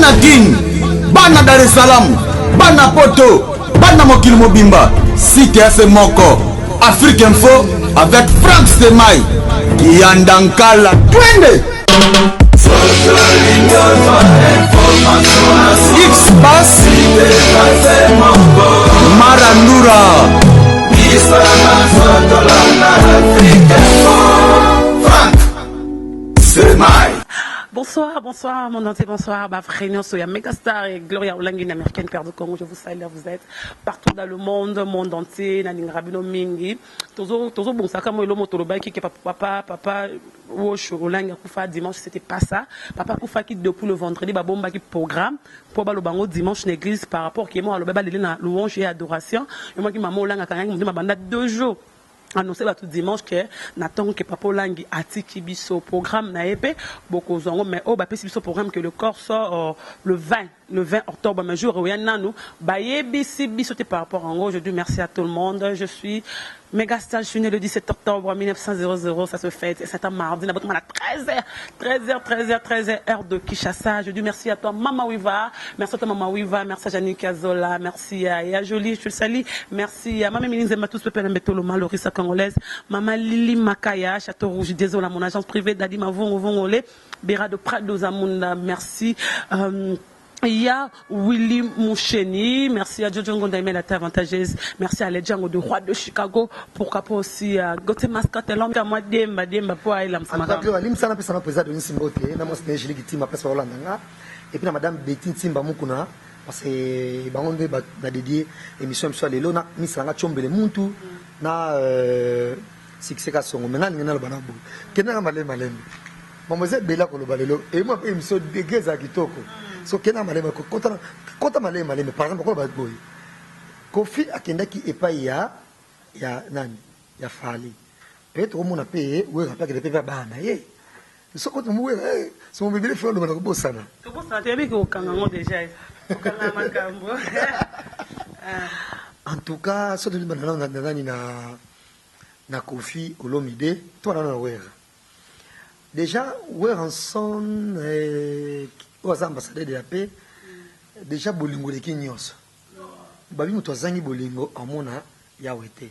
bana King, bana Dar es Salaam, bana Poto, bana Mokili Mobimba, Cité AC Moko, Afrique Info avec Franck Semaï, Yandankala, Twende. X-Bass, Marandura, Franck Semaï. Bonsoir, bonsoir, mon entier, bonsoir. Réunion Soya Megastar et Gloria Olangi, américaine, Père de Congo. Je vous salue, vous êtes partout dans le monde entier. Naning Rabino Mingi. Tozo bon, ça comme le motoroba qui est papa, Wosh Olangi Koufa dimanche, c'était pas ça. Papa Koufa qui depuis le vendredi, Babomba qui programme pour le bango dimanche l'église par rapport qui est moi, le baba de louange et adoration. Et moi qui m'a Olanga quand même, m'a banda 2 jours. Annoncé tout dimanche que n'attend que Papa Olangi atiki biso programme na épée beaucoup zongo mais oh bah biso programme que le corps sort le 20 octobre mais jour où y a nous bah biso par rapport en gros je dis merci à tout le monde je suis Megastar, je suis né le 17 octobre 1900, ça se fête, c'est un mardi, à 13h, heure de Kinshasa. Je dis merci à toi, Maman Wiva, merci à toi, Maman Wiva, merci à Janine Kazola, merci à Jolie, je te salue, merci à Maman Méline Matus, Pepe Mbetoloma, Lorissa Congolaise, Maman Lili Makaya, Château Rouge, désolé, mon agence privée, Dadi Mavon, Vongolé, Béra de Prado Zamunda, merci. Il y a Willy Moucheni, merci à Jojo Ngondaime, la terre avantageuse, merci à Ledjango de Roi de Chicago, pourquoi pas aussi à Gauthier Mascotte, l'homme à moi, Demba, pour aller à l'Amsamara. L'Imsana peut s'en présenter de Simbote, n'a pas signé Gilles ma place Rolanda, et puis Madame Betty Timba Mukuna, parce que Bangonde a dédié l'émission sur les Lona, Missanga Chombele Muntu, na Sixeka Songo, maintenant il y a le banabou. Kenna Malem. Mademoiselle Bella Kolobalelo, et moi, émission déguisée à Kitoko. So kena malema kota malema par exemple quoi boy Kofi akenda ki epa ya nani ya fali peut-être au mona paye ou rappelle que les pépés bana ye so ko tumu so mo bibile folo na kubosana to bosa te bi ko kanga ngo déjà ko kanga makambo en tout cas so de banana nani na Kofi Olomide toi na wera déjà wera ensemble aux ambassadeurs de la paix, déjà bolingo de Kinyoso. Babi muto zangi bolingo amona ya wete.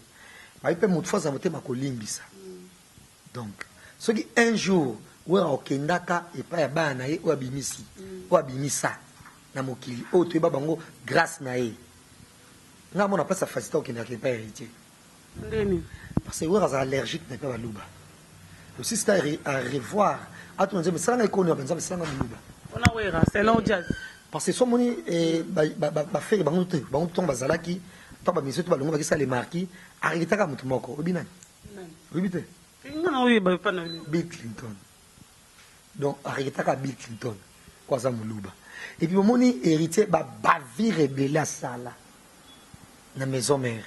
Babi pe muto faza mote makolimbisa. Donc, ce qui un jour où okendaka et pas ya bana ye ou abimisi, ou abimisa na mokili, o to bango grâce na ye. Nga mona pas sa facilité okendaka pas héritier. Parce que vous êtes allergique n'est pas baluba. Aussi c'est à revoir. À tout le monde mais ça n'a pas connu, mais ça n'a pas baluba. C'est long jazz. Parce que si on est fait les gens bazalaki, toi monsieur toi balongo bakisa les marquis, arrêtez ka mutu moko, obi nani? Obi te? Non oui, pas non. Bill Clinton. Donc arrêtez ka Bill Clinton. Quoi ça muluba. Et puis mon héritier ba bavire rebelle sala. Na maison mère.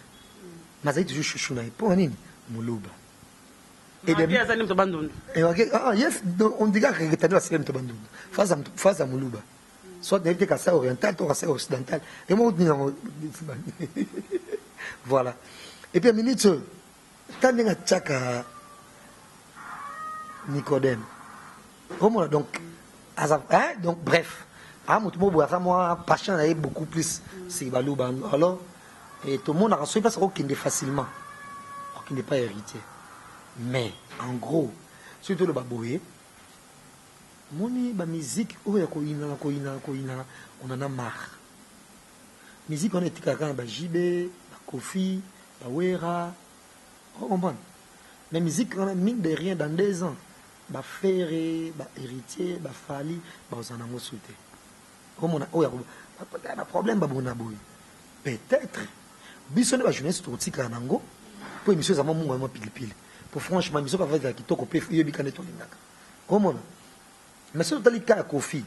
Mazai toujours chouchou na pour nini? Muluba. Et bien yes, on dit que tu as fait face à Moulouba. Soit tu as fait oriental, tu as fait occidental. Et moi, voilà. Et puis, minute, tu as dit Nicodème. Donc, bref. Moi, passion est beaucoup plus. C'est Balouba. Alors, et tout le monde a reçu parce qu'il est facilement. Qu'il n'est pas héritier. Mais, en gros, surtout le baboué, moni ba musique, on en a marre. Musique, on est tika ba Jibé, ba Kofi, ba Wera, on comprend. Mais musique, on a mine de rien dans 2 ans. Ba Ferré, ba héritier, ba Fali, ba Ozanango souté. Comme on a, un problème, ba Bonaboui. Peut-être, bisonne ba jeunesse tout tika nango, pour émission ça m'a mou pile. Franchement, je ne sais pas si tu as comment mais si tu as cas à Kofi,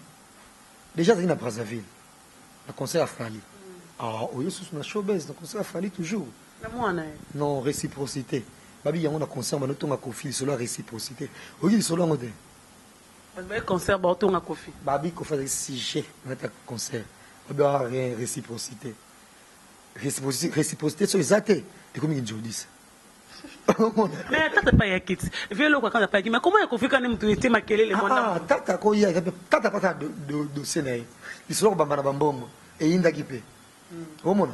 déjà tu es à Brazzaville, le concert à Fali. Ah, oui, c'est une showbiz, le concert à Fali toujours. Non, réciprocité. Babi, il y a un concert, mais nous avons Kofi, c'est la réciprocité. Oui, c'est le concert, nous avons Kofi. Babi, il faut faire 6G, nous avons concert. Babi, il y a rien, réciprocité. Réciprocité, c'est exact. Et comme ils disent. Mais tata pas yakiti. Viens le quoi quand pas yakiti. Mais comment il confie quand même tu étais maquillé les mondes? Ah, tata ko ya tata pas de séné. Ils sont bambana bambom et inda kipe. Omona.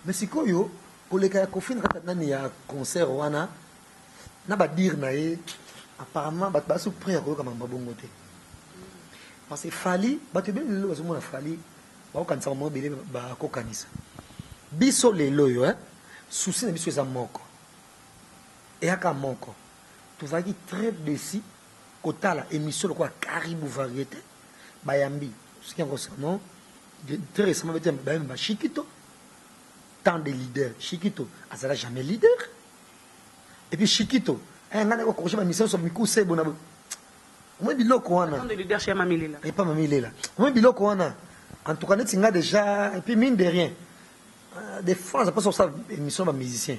Mais sikoyo pour les cas confine quand nani ya concert wana na ba dire na e apparemment ba sous près ko comme babongo te. Parce que fali ba te bien le bazomona fali ba ko kanisa mo bele ba ko kanisa. Biso lelo yo souci na biso za moko. Et à Kamoko, tu vas dire très décis, quand la émission de quoi Caribou Variété, Bayambi, ce qui est concernant, très récemment, Chiquito, tant de leaders, Chiquito, ça n'a jamais leader. Et puis Chiquito, un an quand j'ai ma mission sur Mikou, c'est bon. Moi, je dis là, quoi, de leader chez Mamie là. Et pas Mamie là. Moi, je dis là, quoi, en tout cas, nous avons déjà, et puis mine de rien, des fois, ça passe sur ça, émission de musicien.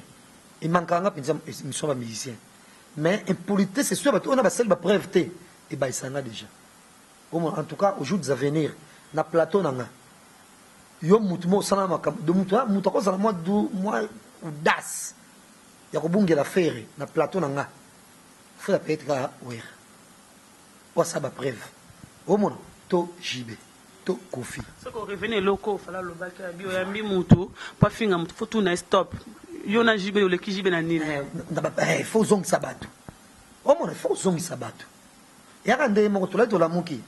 Il manque un peu de musicien. Mais impolité, c'est sûr, on a celle de preuve. Et bien, ça en a déjà. En tout cas, au jour des avenirs, na plateau, na yo mutumo sana makam de mutako sana moi audace. Ya ko bunge la faire na plateau na faut la peut-être ouais. Pour ça ba preuve. Au moins to JB. To Kofi. Ce qu'on revenait locaux, fallait le bac bio yambi mutu, pas finga mutu, faut tout na stop. Yo na JB le ki JB na nini. Faut zong sabatu. Au moins faut zong sabatu. Ya rande mo to la to la muki.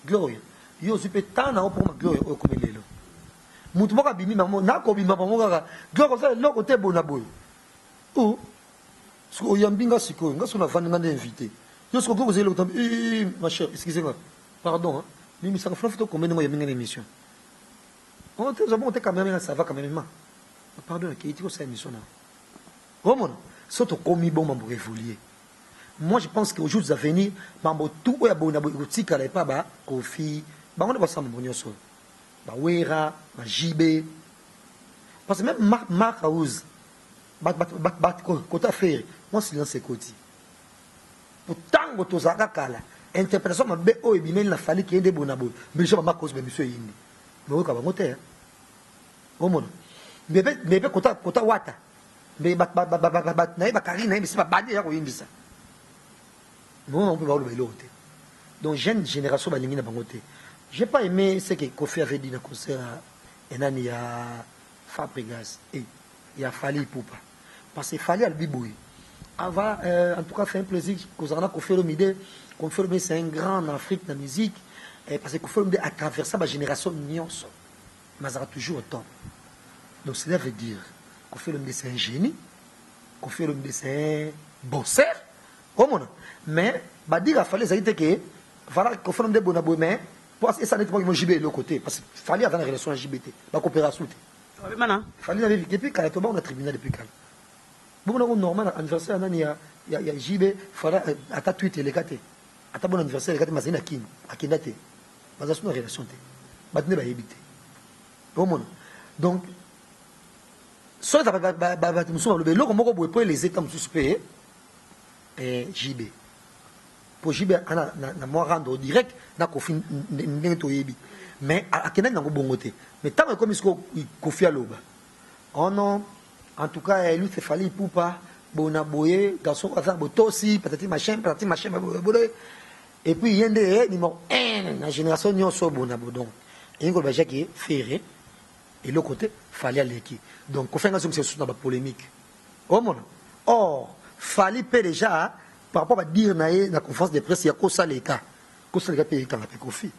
Gloria. Yo super tana o pour ma gloria o comme lelo. Mutu moka bimi mamo na ko bima mamo kaka. Gloria ça le côté bona boy. Oh. Ce que yambinga siko, nga sona vanda ngande invité. Yo ce que vous allez le ma chère, excusez-moi. Pardon hein. Mais ça fait photo combien de mois yambinga émission. On te caméra ça va quand même. Pardon, qui est cette émission là. Comment surtout comme bon pour évoluer. Moi je pense qu'au jour des avenirs, mambo tout est bon na boutique là pas ba Kofi, ba on va ça mon nyoso. Ba Wera, ba JB. Parce que même Mark House bat côté faire, moi silence c'est côté. Pourtant go to zaka kala, interprétation ma be o ebimeli na fali qui est de bonabo. Mais je Mark House be monsieur yindi. Mais ko ba moté. Comment mais kota wata mais bat na ba karina mais c'est pas bandi ya ko yimbisa non on peut pas le velote donc jeune génération balingi na bangote j'ai pas aimé ce que Kofi avait dit dans concert enani ya Fabregas et il a fallu Poupa parce qu'il fallait albiboui avant en tout cas fait un plaisir qu'on a Kofi Olomide c'est un grand en Afrique de la musique parce que Kofi Olomide a traversé ma génération nyonso mais ça toujours au temps. Donc cela veut dire qu'on fait le c'est un génie, qu'on fait le c'est un bosseur, mais bah dire à fallait ça que voilà qu'on fait le bon mais pour ça n'est pas JB de l'autre côté parce qu'il fallait avoir une relation LGBT, la coopération. Il fallait aller depuis quand on a tribunal depuis quand. Bon on a normal anniversaire il y a JB fallait à ta tweet les gars à ta bon anniversaire les gars mais c'est na kin à kinate mais ça c'est une relation bah ne pas éviter. Donc soit le loko moko boye pour les états suspects JB pour JB na moi rendre direct na Kofi ndento yebi mais akena nango bongote mais tant comme il Kofi aloba oh non en tout cas lui c'est fallait Poupa bona boye garçon à faire botosi patati machin et puis yende numéro 1 la génération nyonso bona bodon et ngol ba jaki ferré et l'autre côté fallait aller qui donc on fait une c'est dans la polémique or fallait pas déjà par rapport à dire na la conférence de presse il y a Kosa les cas paye quand la Kofi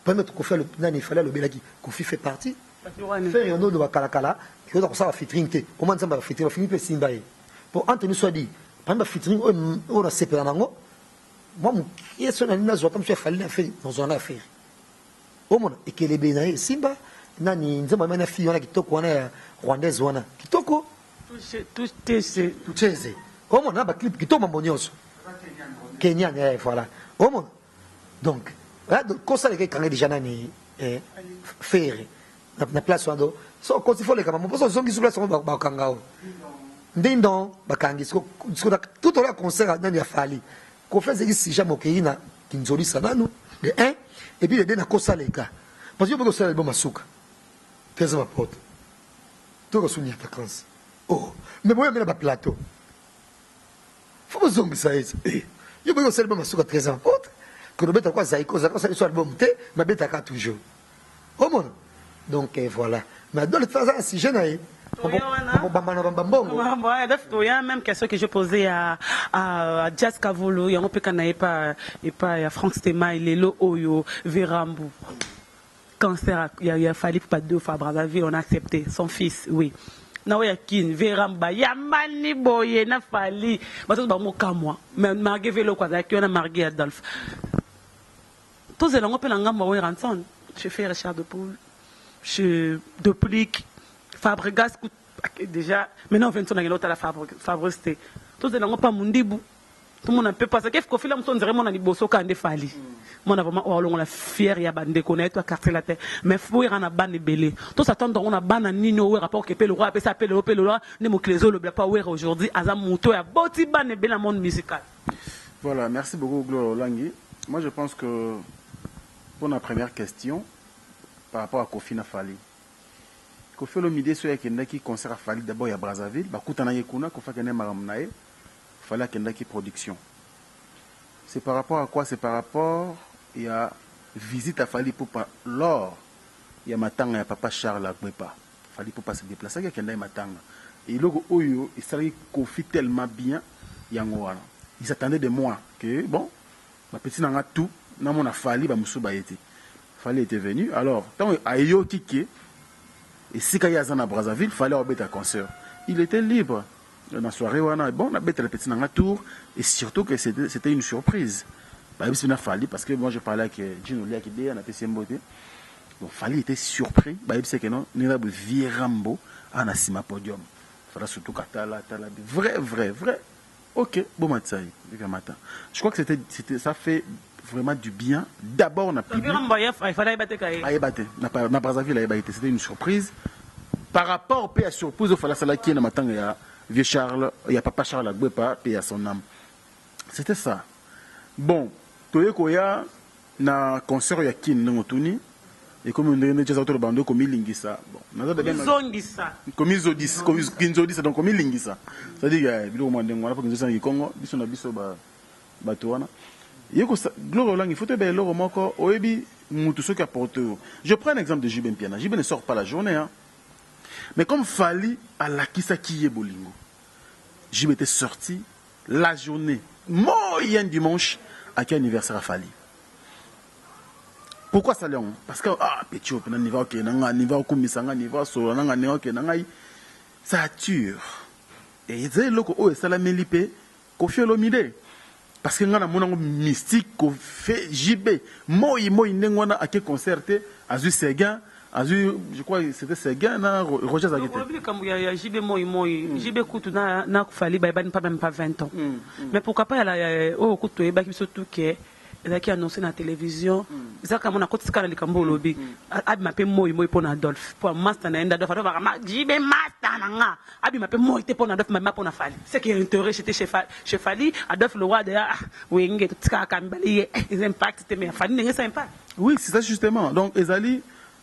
permettre Kofi le nani fallait le belaki Kofi fait partie faire un autre de Bakalakala qui doit ça va featuring comment ça va featuring finir par Simbaye pour Anthony soit dit par exemple featuring on a séparé nango moi mon qui son anime zo comme ça fallait faire dans une affaire et que les bénaï Simba nani nzema mena fille wana kitoko wana rwandaise wana kitoko tucheze comment na ba clip kitoko mambo nyonso Kenyan voilà comment donc là comme ça les gars quand déjà nani faire na place wando so quand il faut les kama mpo so zongi sur place ba kangao ndindo ba kangi so tout au concert nani ya fali ko fait ce si jamais okina kinzoli sananu de 1 et puis de 2 na kosa les gars parce que beaucoup ça album masuka fais ma porte tout le souvenir vacances oh mais moi il y a un plateau faut que ça ait. Je veux que ma souka très important. Que le bête quoi zaïko, zaïko ça soit album té, ma bête à toujours. Oh mon. Donc voilà. Mais dans le temps si jeune aïe. Il y a même question que j'ai posée à Jazz Kavolo, il y a un peu pas Franck Stema, il est là, Oyo, Vérambo. Cancer, il a fallu pas deux fois, Brazzaville, on a accepté. Son fils, oui. Non, il y a Kin, Véramba, il y a Mani Boye, il a fallu. Mais tout le monde est moi. Mais Marguerite Vélo, quoi, il y a Marguerite Adolphe. Tous les gens qui ont rançon. Je fais Richard de Poule, je duplique. Fabregas déjà maintenant 20 ans à la Fabre c'était tous les gens pas mundibu tout le monde un peu parce que Kofi Lam son vraiment na liboso ka ndefali mon vraiment on la fier ya bande connaître quartier la terre mais faut ir na bande belé tout ça tendre on a bana nino ouais rapport que le roi appelle ça le roi ne mo clézo le pas ouais aujourd'hui azam moto ya boti bande belé monde musical. Voilà, merci beaucoup Gloire Olangi. Moi je pense que pour la première question par rapport à Kofi Nafali Kofi Olomide soit qui concert à Fali d'abord à Brazzaville, bakutana yekuna kofa kene maramnae, fallait kenda qui production. C'est par rapport à quoi? C'est par rapport il y a visite à Fali pour lors il y a matanga ya papa Charles Agbepa. Fali pour pas se déplacer il kenda matanga. Et logo oyo il s'est Kofi tellement bien yango wana. Il s'attendait de moi que bon, ma petite nanga tout na mon Fali ba musuba été. Fali était venu. Alors, tant ayo kike et si il y a à Brazzaville, il fallait avoir un concert. Il était libre. Dans la soirée, bon, on a bêté la petite dans la tour. Et surtout que c'était une surprise. Il fallait, parce que moi je parlais avec Gino Lia qui dit, on a fait beauté. Donc, Fali était surpris. Il sait que non, il y a un Virambo à Nassima Podium. Il fallait surtout Katala, vrai. Ok, bon matin. Je crois que ça fait vraiment du bien. D'abord, on a pu. C'était une surprise. Par rapport à la surprise, il fallait que il y a vieux Charles, il y a papa Charles Agbepa, et à son âme. C'était ça. Bon, il y a un concert, il y a Kin Nongotuni. Et comme on a déjà entendu comme Lingisa. Comme Izodis, donc comme Lingisa. C'est-à-dire qu'il y a un moment où on a dit Congo, il y a un Batouana. Il faut je prends un exemple de Jibé Mpiana. Jibé ne sort pas la journée. Hein. Mais comme Fali à la Kisakiye Bolingo, Jibé était sorti la journée, moyen dimanche, à quel anniversaire à Fali. Pourquoi ça l'est? Parce que, Pétio, ça tue. Et il disait, oh, ça l'a mélipé, Kofi Olomide. Parce que nous avons un mystique qui fait JB. Moi, nengwana a qui concerté, Azu Seguin, je crois que c'était Seguin, Roger Zaguete. Il y a JB JB Koutou n'a fallu pas même pas 20 ans. Mais pourquoi pas il y a au Koutou et qui surtout qui est annoncé dans la télévision. C'est comme on a côté scandale comme lobby. Abi m'appelle moi pour Adolphe. Pour master na Adolphe. JB master nanga. Abi m'appelle moi pour Adolphe mais pour na Fali. C'est qui est intérêt chez Fali. Adolphe le roi de oui nge tout ça kambali les impacts c'était mais Fali n'est pas impact. Oui, c'est ça justement. Donc Ezali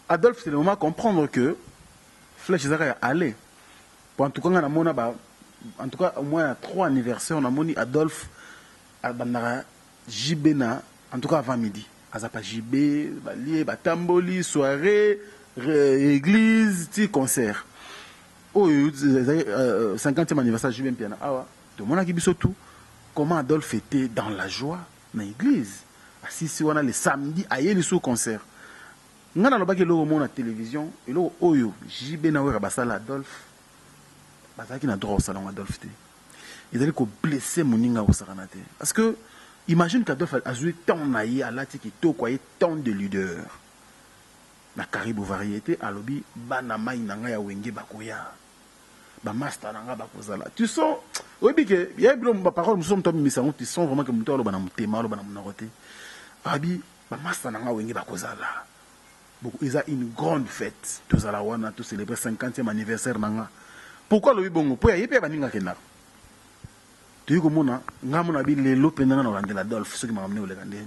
Adolphe c'est le moment à comprendre que Flèche Zara est allé. En tout cas on a mona en tout cas au moins 3 anniversaires on a moni Adolphe à Bandara Jibena, en tout cas avant midi. Azapa Jibé, Batamboli, soirée, église, petit concert. Oh, 50e anniversaire Jibé Mpiana. Ah ouais. Tout le monde a dit tout. Comment Adolphe était dans la joie dans l'église. Assis on a le samedi, aïe le sous concert. On a le bac de l'eau à télévision. Et là, Oyo, Jibé na wera basala Adolphe. Bazaki na droit au salon Adolphe. Ils allaient blesser mon ninga au saranate. Parce que imagine qu'Adolphe a joué tant naïe à l'attique et tant de leaders. La Caribou variété, à l'obi, banamai nanga ya wenge bakoya. Ba master nanga bakozala. Tu sens, oui, que il y a une parole, nous sommes tombés, tu sens vraiment que mon tour, banam tema, banam narote. Abi, ba master nanga wenge bakozala. Ils ont une grande fête. Tous à la wana, tous célébrer 50e anniversaire nanga. Pourquoi l'obi bongo? Pour y aller, baninga kenar. Tu vois comment on a vu les lopes dans la Adolphe, ceux qui m'ont amené au Legandien.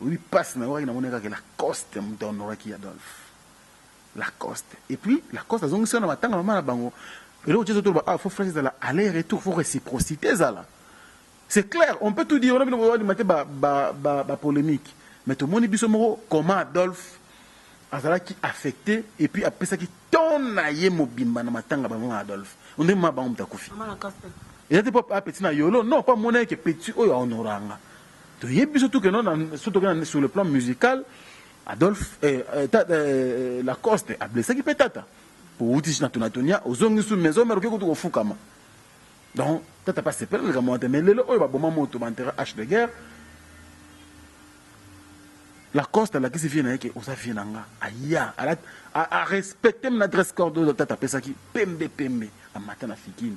Oui, passe, on a vu la coste, on a vu Adolphe. La coste. Et puis, la coste, on a vu maman. Et là, il faut faire aller-retour, il faut réciprocité. C'est clair, on peut tout dire, on a polémique. Mais tout le monde dit comment Adolphe a affecté et puis après ça qui tourne à Yemobimba na matanga ba Adolphe. On est ma ba mta kofi. Il n'était pas petit na yolo, non, pas mon qui petit oyo honoranga. To yebi surtout que non surtout sur le plan musical Adolphe Lacoste a blessé qui peut-être pour outil na tonatonia aux ongi sous maison mais ko ko fukama. Donc tata pas c'est pas le gamin mais le oyo ba boma moto ba intérêt H de guerre. La Coste, la qui se vient avec Osa Finanga, a respecté mon adresse corde de Tata Pesaki, Pembe, à matin à Fikine.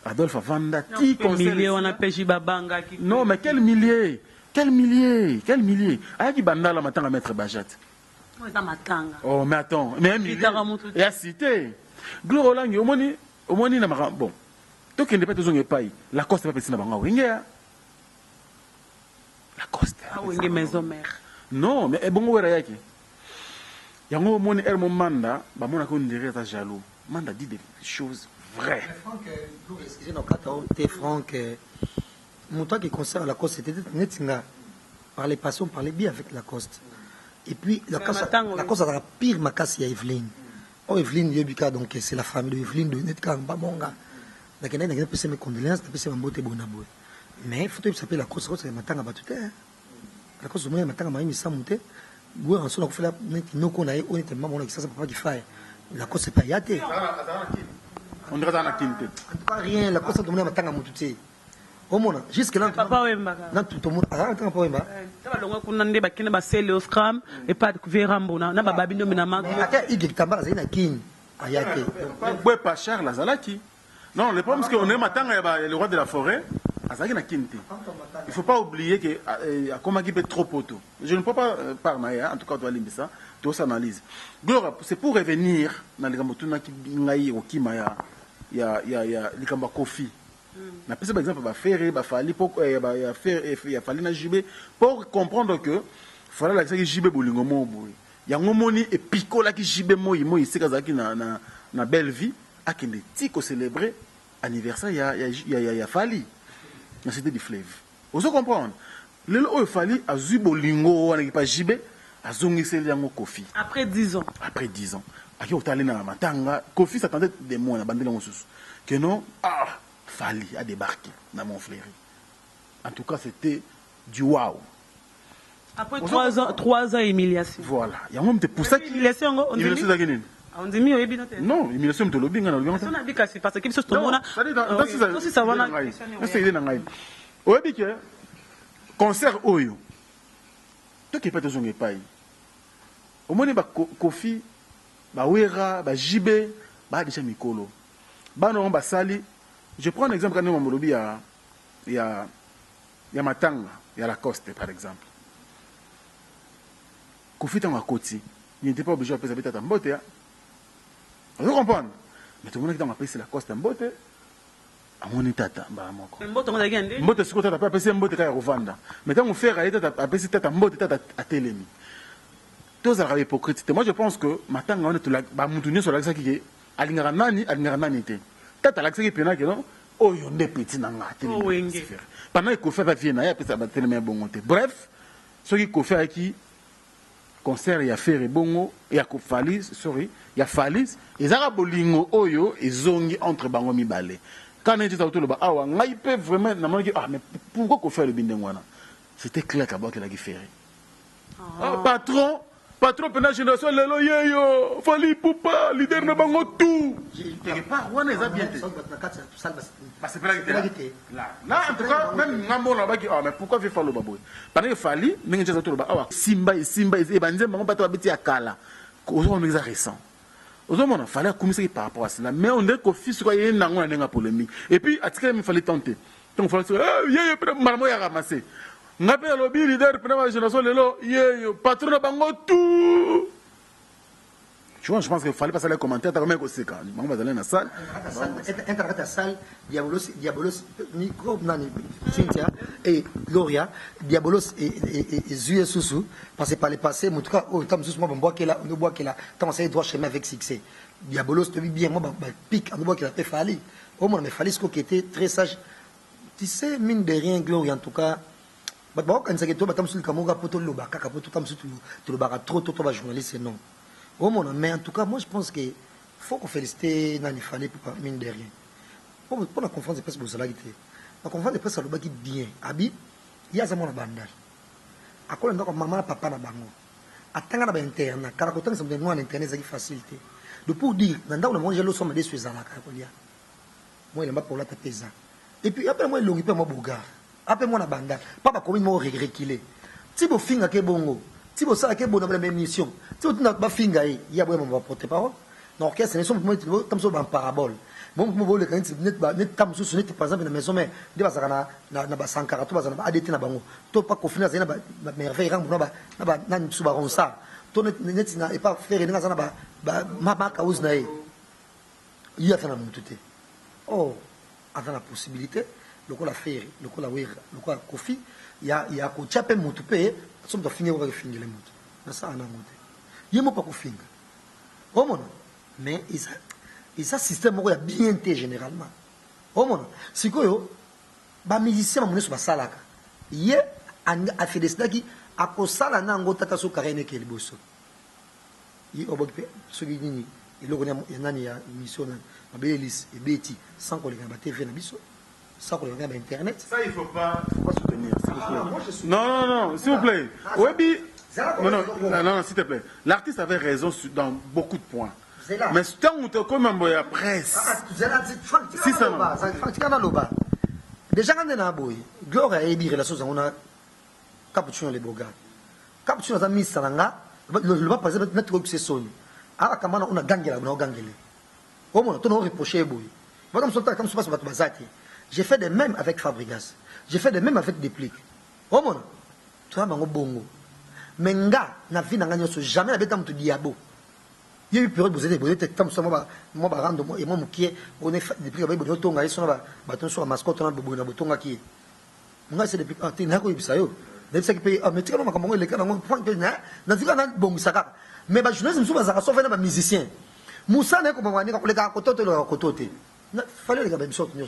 Adolphe Vanda, qui milliers, on a pêché Babanga. Non, mais quel millier? Aïe, qui banda la matin à mettre Bajat. Oh, mais attends, mais un millier. Et à cité. Glorolang, au moins, il n'a pas. Bon, toi qui n'es pas toujours pas, la Coste n'est pas petit, n'a pas. La Coste. Ah oui, maison mère. Non, mais bon, où est-ce qu'il y a un moment où Manda, on dirait que jaloux. Manda dit des choses vraies. Franck, mon temps qui concerne la Coste, c'était net, par les passions, parlait bien avec la Coste. Et puis, la Coste a la pire macasse, il y a Evelyne. Oh, Evelyne, donc c'est la famille de Evelyne, de Netka, Babonga. Donc, il y a mes condoléances, il y a mes beauté bonaboué. Mais il faut que s'appelle la Coste, c'est ma tanga batute. La cause de moi, je suis en train de la cause c'est pas yaté. On dirait dans la quinte. Pas rien, la cause de moi, je suis au monde. Jusque là, papa Wemba. Dans tout le monde, attends, pas Wemba. Et pas de Verambona, n'a pas babino minama. Il est tamba, c'est une kin. Ayaté. Pas cher, la Zalaki. Non, le problème c'est qu'on est matin, le roi de la forêt. Il ne faut pas oublier que comment il peut trop poteau. Je ne peux pas parler, en tout cas, doit lire ça, tout s'analyse. C'est pour revenir dans les gamotuna qui ngaï au Kimaya, il y a les gamba Kofi. Par exemple, il fallait na jibé pour comprendre que fallait la jibé bolingo mo boy. Il y a un moment et pico là qui jibé moi il sait que na belle vie à qui ne tiko célébrer anniversaire il y a fallu. Dans cette du fleuve. Vous comprenez? Le il fallait à Zubolingo, on n'a pas jibé, à Zongisel Yango Kofi. Après 10 ans. Après 10 ans. À qui on allé dans la matanga, Kofi s'attendait des mois, on a bandé dans sous. Que non, fallait à débarquer dans mon fleury. En tout cas, c'était du waouh. Après 3 ans, humiliation. Voilà. Il y a un moment pour ça qu'il humiliation, on dit. On dit mieux, et non, humiliation de l'obing. On a dit que c'est parce que tout le monde a. Ça va. C'est idée n'angai. Au début que concert oyo. Toi qui pas toujours n'est pas. Au moins ba Kofi, ba Wera, ba Jibé, ba déjà Mikolo. Ba non ba Sali. Je prends un exemple quand nous on il y a Matanga, il y a la Coste par exemple. Kofi dans la côte, il n'était pas obligé de faire ça en beauté. Vous comprenez? Mais tout le monde qui a appelé la Coste en beauté, à mon état, mbote ce que tu as appelé mbote à Rovanda. Mais quand on fait appelé cette mbote à Télémi. Tous les hypocrites. Moi je pense que Matanga on est tout là, bah moutonnier sur l'accès qui est alingaranani té. Tata l'accès qui pena que non, oh yon des petits nanga Télémi. Pendant que fait va venir, il a appelé ça Télémi bon monter. Bref, ce qui ko fait qui concert ya faire bongo ya ko falis sorry ya falis ezara bolingo oyo ezongi entre bango mibale quand on était autour là ah ngai peut vraiment na moni ah mais pourquoi ko faire le bindengwana c'était clair qu'abord qu'il a fait patron pena génération lelo yeyo fali poupa leader na bango tout quelque part wana eza bien parce que là en tout cas même ngambo na baki ah mais pourquoi faire le baboy pendant que fali ningi tsa to ba ah simba e banze bango bato babeti akala ko on est récent ozomona fallait commencer par rapport à cela mais on est qu'au fils quoi yé nango na polémique et puis à il fallait tenter donc fallait yeyo marmo ya ramasser ngape lobby leader pendant la génération lelo yeyo patron na bango tout. Tu vois, je pense qu'il fallait passer les commentaires, t'as combien de séquences? On va aller dans la salle. Entrer dans la salle, Diabolos, micro, Cynthia et Gloria, Diabolos et Zuye Soussou, parce que par le passé, en tout cas, au temps où on boit qu'elle a, on boit qu'elle a, tant ça droit chemin avec succès. Diabolos te dit bien, moi, pique, on boit qu'elle a fait fallu. Au moins, mais fallait ce qui était très sage. tu sais, mine de rien, Glory, en tout cas, quand tu as trop journaliste, non. Mais en tout cas, moi je pense qu'il faut qu'on félicite Nani Fallé pour mine de rien. Pour la conférence de presse, la conférence de presse, elle est bien. Abi, il y a un bandal. À quoi on a maman, papa, na bango. Attends, on a internet. Car quand on a besoin d'internet, c'est facilité. De pour dire, dans on a mangé le somme de ce zala, moi il m'a pour la pesa. Et puis après moi il l'ongi pe moi bogar. Après moi na banda. Papa comme moi reculé. Si vous finga ke bongo. Si vous ça ke bongo na même mission. Si vous na ba finga il y a vraiment va porter parole. Non orchestre ne sont comme ça en parabole. Moi moi le quand net tam sous net par exemple na maison mais de ba na ba sankara to ba na ADT na bango. To pas confiner na ba merveille rang na ba na suba ronsa. To net na et pas faire na na ba mama cause na il y a fait na mutute. Oh, avant la possibilité, le coup la faire, le coup la wire, le coup la coffee, il y a qu'au tchapé moutupé, somme de finir ou de finir les moutes. Mais ça, on a monté. Il n'y a pas qu'au finir. Oh mon, mais il a système qui a bien été généralement. Oh mon, c'est quoi yo? Bah musicien m'a sur la salle. Il a fait des snags qui a causé la nango tata sur carré qui est le bosso. Il a obligé ce qui dit. Il y a une mission à Bélis et Betty sans qu'on ait un TV sans qu'on ait un internet. Ça, il ne faut pas soutenir. Non, s'il vous plaît. Non, s'il te plaît. L'artiste avait raison dans beaucoup de points. Mais c'est un outil comme un boy à presse. Si ça va. Déjà, quand on a un boy, Gloire a émis la chose, on a capturé les beaux gars. Capturé les mis Salanga, le bas par exemple, notre c'est son. Ah, comment on a gagné là, on a gagné. Au moins, on a reproché boy. Comme ça, comme ça, j'ai fait de même avec Fabregas. J'ai fait de même avec Déplique. Au moins, tu vois, mon bongo. Mais nga, na vie n'a gagné jamais avec tant de diabo. Il y a eu période vous êtes comme ça, moi, rendre moi et moi, qui est, on est depuis avec le tonga, ils sont là, bâton sur la mascotte, on a beaucoup de tonga qui est. Moi, c'est depuis un ténèbre, il s'est eu. Depuis ça qui paye, mais tu vois, comment les cas, on prend que n'a vu qu'on a bon, ça. Mais je ne sais pas si un musicien. Moussa n'est comme on est les gars à côté de leur côté. Il fallait les gars même sortir.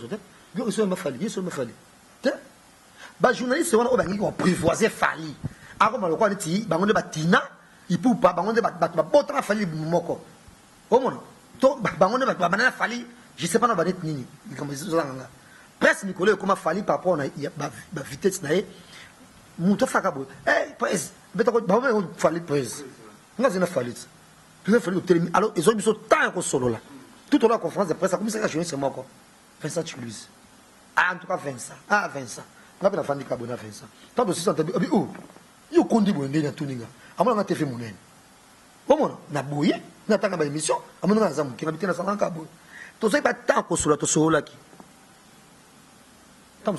Il faut me fallu. Journaliste, on a prévoisé Fali. Avant, on a dit, on a Tina, il peut pas, on a fallu Moko. Au moins, on a fallu, je ne sais pas, on va être nini. Presque Nicolas, comment Fali par rapport à la vitesse. Mouton Fakabo. Eh, presse. On fallait presse. On a fallu. Alors, ils ont mis ce temps solo là. Tout au long de la conférence de presse, comme ça, je suis mort. Vincent Toulouse. Ah, en tout cas, Vincent. Ah, Vincent. On a fait la famille Cabona, Vincent. Tant de 600 ans, oh, il y a un conduit pour un tout ninga. À mon avis, fait mon aine. Au moins, on a bouillé, on a tant de émission, à mon avis, qui habite dans un cabo. Tout ça, il n'y a pas tant que solo, tout solo là qui. Tant que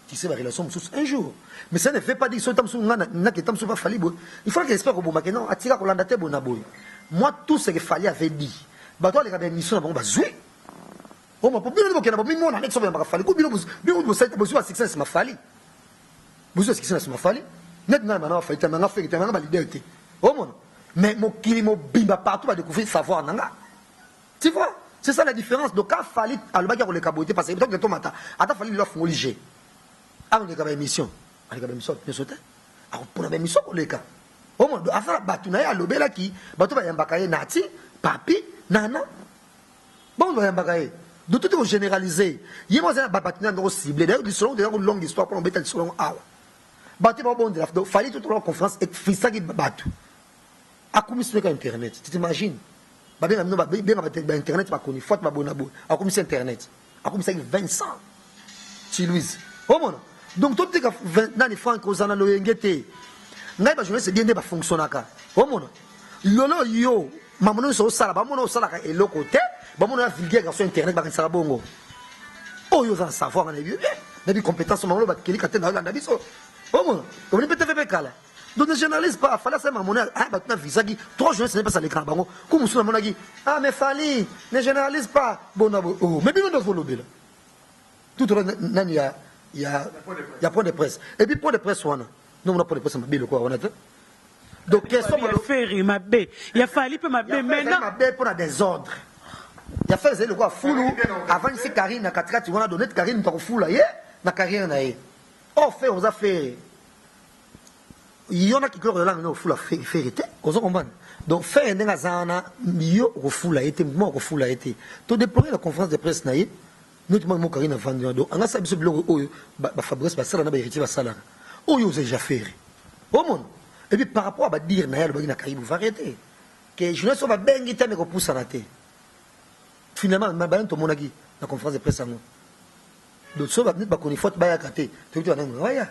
tu sais la relation un jour. Mais ça ne fait pas dire que tu pas fallu. Il faut que j'espère que non, attire qu'on l'a daté bon aboy. Moi, tout ce qu'il fallait avait dit. Bah toi, les gars, mission, bon, bah, zoué. Oh, ma popine, on a mis mon année sur ma fallu. Vous savez, vous avez succès, c'est ma fallu. Vous avez succès, c'est ma fallu. Net, non, maintenant, fait, maintenant, fait, maintenant, validé. Oh, mon. Mais mon kilimo bimba partout va découvrir savoir, nanga. Tu vois? C'est ça la différence. Donc, quand il fallait, à le bagarre, les cabotés, parce que, tant que ton matin, à ta fallu, il a fait léger. Alors, il y a une émission. Il y a une émission. Alors, pour la émission, les cas. Au moins, afin de battre, il y a l'obé là qui, bateau va y embarquer Nati, Papi, Nana. Bon, on va y embarquer. De tout est généralisé. Il y a un bâtiment dans le ciblé. D'ailleurs, selon une longue histoire pour embêter selon Awa. Bâtiment bon de la donc, fallait tout au long de la conférence et faire ça qui battu. À quoi c'est Internet? Tu t'imagines? Bien, Internet, pas connu. Faut que tu aies à quoi c'est Internet? À quoi c'est Vincent? Si Louise. Au moins. Donc, tout est les francs aux analogés. Je sais bien que ça fonctionne. Au moins. Yo, maman, so sala, maman, sala, et le côté, maman, a vulgaire sur Internet, bah, ça bongo. Oh, yo, ça savoir, on a vu, des compétences, maman, bah, qui est dans la nabiso. Oh, mon, comme il peut te faire calme. Donc, ne généralise pas, fallait ça, maman, ah, bah, tu as vu ça, 3 jours, ce n'est pas ça l'écran, bango. Comme ça, maman, ah, mais fallait, ne généralise pas, bon, oh, mais bien, on doit voler, là. Tout au long, il y a point de presse. Et puis, point de presse, on a. Non, on a point de presse, mais le quoi, on a. Donc, qu'est-ce qu'on a fait, il a fallu que ma bé maintenant. Ma bé pour des ordres. Il a fait le quoi, foulou. Avant, c'est Karine, à 4 tu vas donner Karine, tu as foulou, na carrière na ye o faire oza faire yona kikolo de langue no fula faire te ozo comprendre donc faire ndenge azana yo refula été mo refula été to déplorer la conférence de presse na ye notamment mo carrière na vendre donc anga sa biso biloko oyo ba Fabrice basala na ba héritier basala oyo oza déjà faire au monde et puis par rapport à ba dire na ya le bagi na Caribou variété que jeunesse va bengi te me ko poussa na te finalement ma ba to monaki na conférence de presse ngo donc ça va venir ba koni faute ba ya kate to tu na ngaya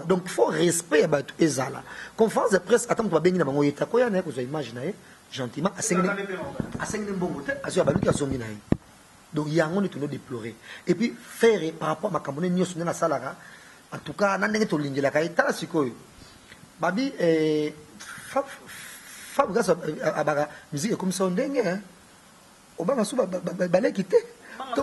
donc il faut respect à Batou Ezala. Conférence de presse, attends, tu vas bien dans ta quoi, vous avez imaginé gentiment, à 5 bon côté, à ce que tu as donc il y a un autre déplorer. Et puis faire par rapport à ma camonne, nous sommes dans la salle, en tout cas, on a des lignes de la caille, t'as la psycho. Babi, Fabrice à la musique comme ça, on dingue, on va se balai quitter. On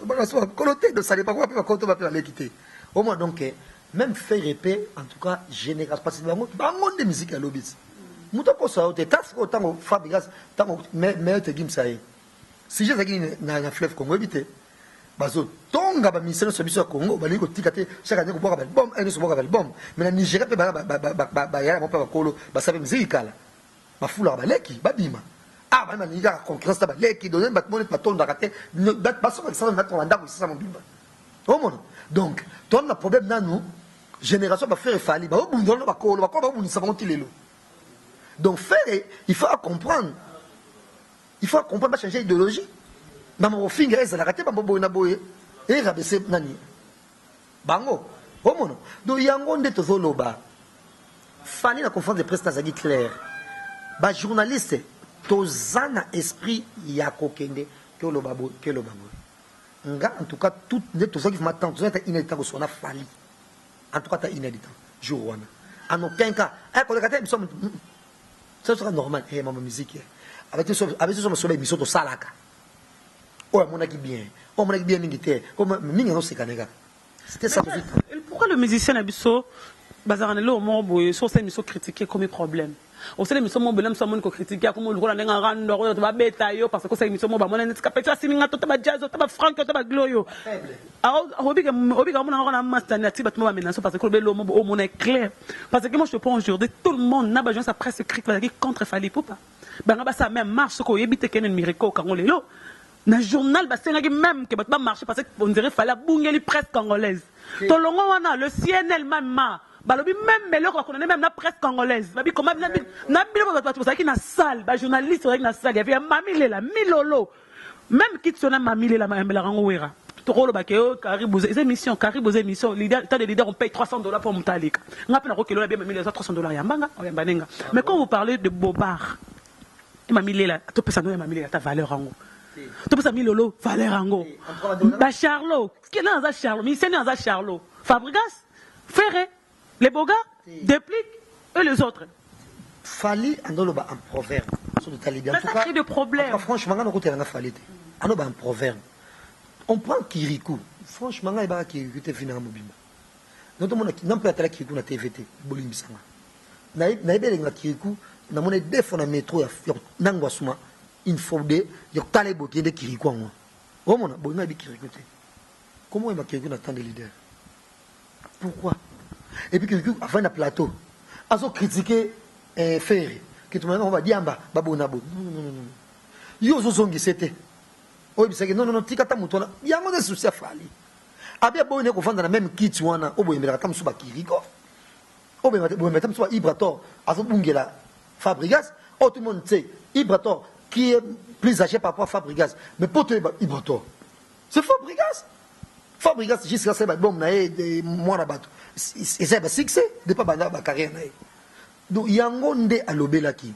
va se coloter, donc ça n'est pas quoi, quand on va aller quitter. Au moins, donc, même faire épée, en tout cas, général, parce que le monde de musique à l'obis. Mouton pour ça, tu es autant Fabrice, tant mais tu dis ça. Si j'ai dit dans un fleuve Congo, éviter. Bazo, tonga ba mission sur biso Congo, ba liko tikate, chaque année ko boka album, un se boka album. Mais na Nigeria pe ba ya mon papa kolo, ba sabe musique kala. Ba fula ba leki, ba bima. Ah ba na Nigeria concurrence ba leki, donner ba monet ba tonda kate, ba so ba ça na tonda ko ça mon bimba. Au monde. Donc, ton le problème dans nous, génération va faire fali, ba obundolo ba kolo, ba ko ba obuni savon tilelo. Donc faire, il faut comprendre. Il faut comprendre, changer d'idéologie. Dans mon finger, ça l'a raté, bambo na boye, et rabaisser nani. Bango, au monde. Donc, il y a un monde de Tozoloba. Fanny, la conférence de presse, ça dit clair. Bah, journaliste, Tozana esprit, yako kende, que le babo, que le babo. En tout cas, tout les Tozana qui m'attendent, Tozana est inédit, on a fallu. En tout cas, tu inédit. Jour en aucun cas. Un collègue, ça sera normal. Et ma musique, avec ce soleil, mission de Salaka. Oh, mon qui bien. Oh, mon qui bien militaire. Oh, mingi no sekanega. C'était ça. Pourquoi le musicien Abisso, Bazarnelo, mon boy, sur cette mission critiquée comme problème? Au sein de l'émission, mon bonhomme, mon critiqué, comme on le voit dans un rang, tu vas bêta, parce que c'est une émission, mon bonhomme, tu vas péter, tu vas jazz, tu vas frank, tu vas glorio. Alors, Obi, on a un master natif, tu vas menacer parce que le mot est clair. Parce que moi, je te prends aujourd'hui, tout le monde n'a pas besoin de sa presse écrite contre Fali Poupa. Ben, ça même marche, ce qu'on évite qu'il y ait un miracle quand on est là. Dans le journal, c'est même que va marcher parce qu'on dirait qu'il fallait bouger les presse congolaise. Tout le monde, le CNL même, balobi même mais qu'on connaît même la presse congolaise babi comme na qui na salle ba journaliste na salle il y avait mamile la milolo même qui sonna mamile la mbela ngwera to rolo ba ke Caribou émission leader tas de leader on paye $300 pour Mutalika ngapi na ko kilo bien mamile $300 ya mbanga ya mbanenga mais quand vous parlez de Bobard mamile la to pesa no mamile ta valeur ango to pesa milolo valeur ango ba Charlot qui là za Charlot mais c'est dans Charlot Fabregas Ferré les beaux gars, dépliquent, et les autres. Fali, on a un proverbe. Ça crée des problèmes. Franchement, on a un Fali. On a un proverbe. On prend Kirikou. Franchement, on a un Kirikou qui est fini en mobile. Nous avons pas de Kirikou na TVT. Bolimbisanga. Na ebe na Kirikou, na mona défo na métro ya nangwasuma. Il faut de yo talebo qui de Kirikou moi. Oh mona, bonga bi Kirikou te. Comment est Kirikou na tant de leaders? Pourquoi? Et puis quelqu'un avant le plateau a critiqué Ferry que tout le monde va dire babonabo non yo zongi c'était oh c'est que non tikata mutona ya ngone souci afali abia bonne ko fanda na même kit wana oboyembela kama suba kiriko oboyembela kama suba Ibrator azo bungela Fabregas tout le monde sait Ibrator qui est plus âgé par rapport à Fabregas mais pour toi Ibrator c'est Fabregas jusqu'à ce bon na de moi na bato c'est un succès de pas banda ba carrière na donc yango nde alobela ki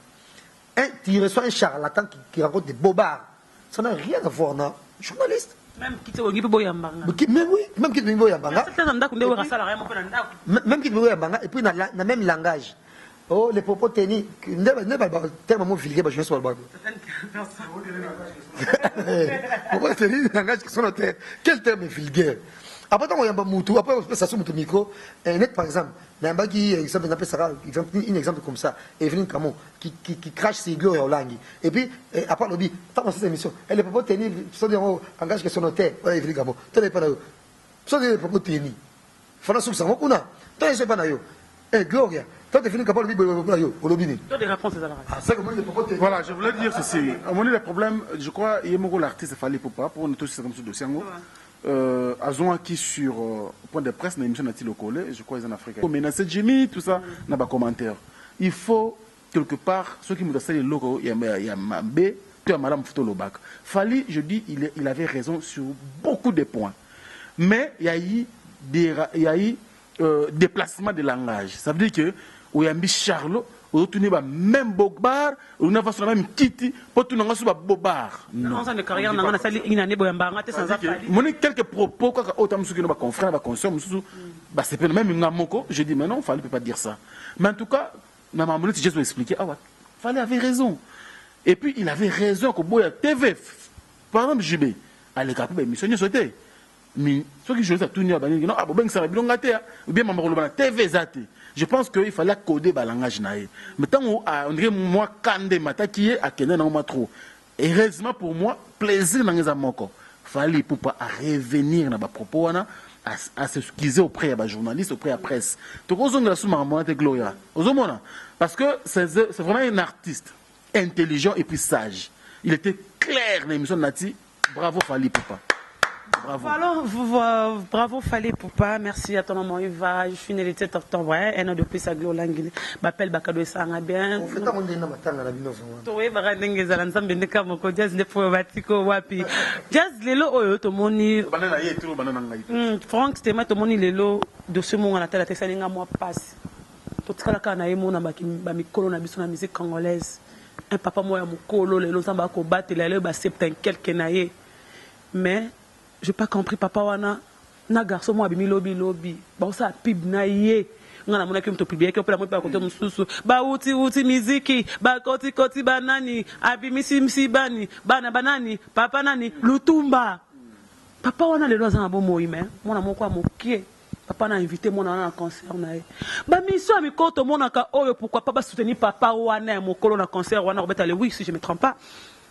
tu reçois un charlatan qui raconte des bobards ça n'a rien à voir na journaliste même qui te wongi pe boyambanga mais oui même qui te boyambanga même qui te boyambanga et puis na même langage oh les propos tenus ne pas tellement vulgaire je ne sais pas pourquoi tenir langage qui sont notre quel terme vulgaire après on y a pas moutou après on peut s'assumer ton micro net par exemple n'importe qui exemple n'appelle ça un exemple comme ça Evelyne Camon qui crache ses gloires en langue et puis après le dans cette émission elle les propos tenus sont des langages qui sont notés Evelyne Camon tu n'es pas là so que papa teni fana sou ça kuna tant je sais pas na yo eh Gloria toi tu finis capable de yo olobini toi des réponses à la ah ça comment les papa teni Voilà, je voulais dire ceci. À mon avis, le problème, je crois, il y a beaucoup l'artiste Fally Poupa pour nous tous, c'est comme ce dossier. Azon qui sur point de presse, l'émission n'a-t-il au collé, je crois, ils en Afrique. Mais dans cette Jimmy, tout ça, n'a pas commentaire. Il faut quelque part, ceux qui me disent les locaux, il y a Mabé, tu as Madame Foutolobac. Fally, je dis, il avait raison sur beaucoup de points. Mais il y a eu déplacement de langage. Ça veut dire que, où il y a mis Charlot, retourner ba même bobar ou na façon même kiti pour tout n'anga suba bobar non ça de carrière n'anga sali inane boyamba ngate sans afali mon quelques propos quoi autant musuki no ba confrère ba consommer mususu ba c'est pas même ngamoko je dis mais non Fally peut pas dire ça mais en tout cas na maman je vais expliquer ah ouais Fally avait raison et puis il avait raison que boya TV par exemple JB allez capable émission sauter mais ceux qui jouent ça tout n'y a pas non ah bon ben ça va bien gâter ou bien maman le TV zate. Je pense qu'il fallait coder le langage. Mais tant on dirait moi, Kande Mataki, à Kenya, non, trop. Heureusement pour moi, plaisir dans les amokos. Fally Poupa à revenir dans les propos, à s'excuser auprès des journalistes, auprès de la presse. Donc, on a la Gloria. Parce que c'est vraiment un artiste intelligent et puis sage. Il était clair dans l'émission de Nati. Bravo Fally Poupa. Bravo. Alors, bravo Fally Poupa, merci à ton maman Eva, je suis né le 7 octobre, un an depuis sa gloire langue, m'appelle Bakado et Sanga bien. on fait tant de na matanga la bino to we baranenge zala nzambe ndeka moko jazz le po batiko wapi jazz lelo oyo to moni banana ye trop banana ngai Frank Stema to moni lelo de ce moment na tela texani nga moi passe to tikala kana ye mona ba mikolo na biso na musique congolaise un papa moya mukolo lelo nzamba ko batela lelo ba 70 quelque na ye mais je pas compris papa wana na garçon moi bimi lobi ba ça pib na ye ngana mona kimto publier que pela moi pa côté mususu ba uti miziki ba koti banani abimisi bani bana banani papa nani Lutumba papa wana le loza na bo moime mona moko amokie papa na invité mona na concert na ye ba mission mi koto mona ka oyo pourquoi pas ba soutenir papa wana mokolo na concert wana robeta le oui si je me trompe pas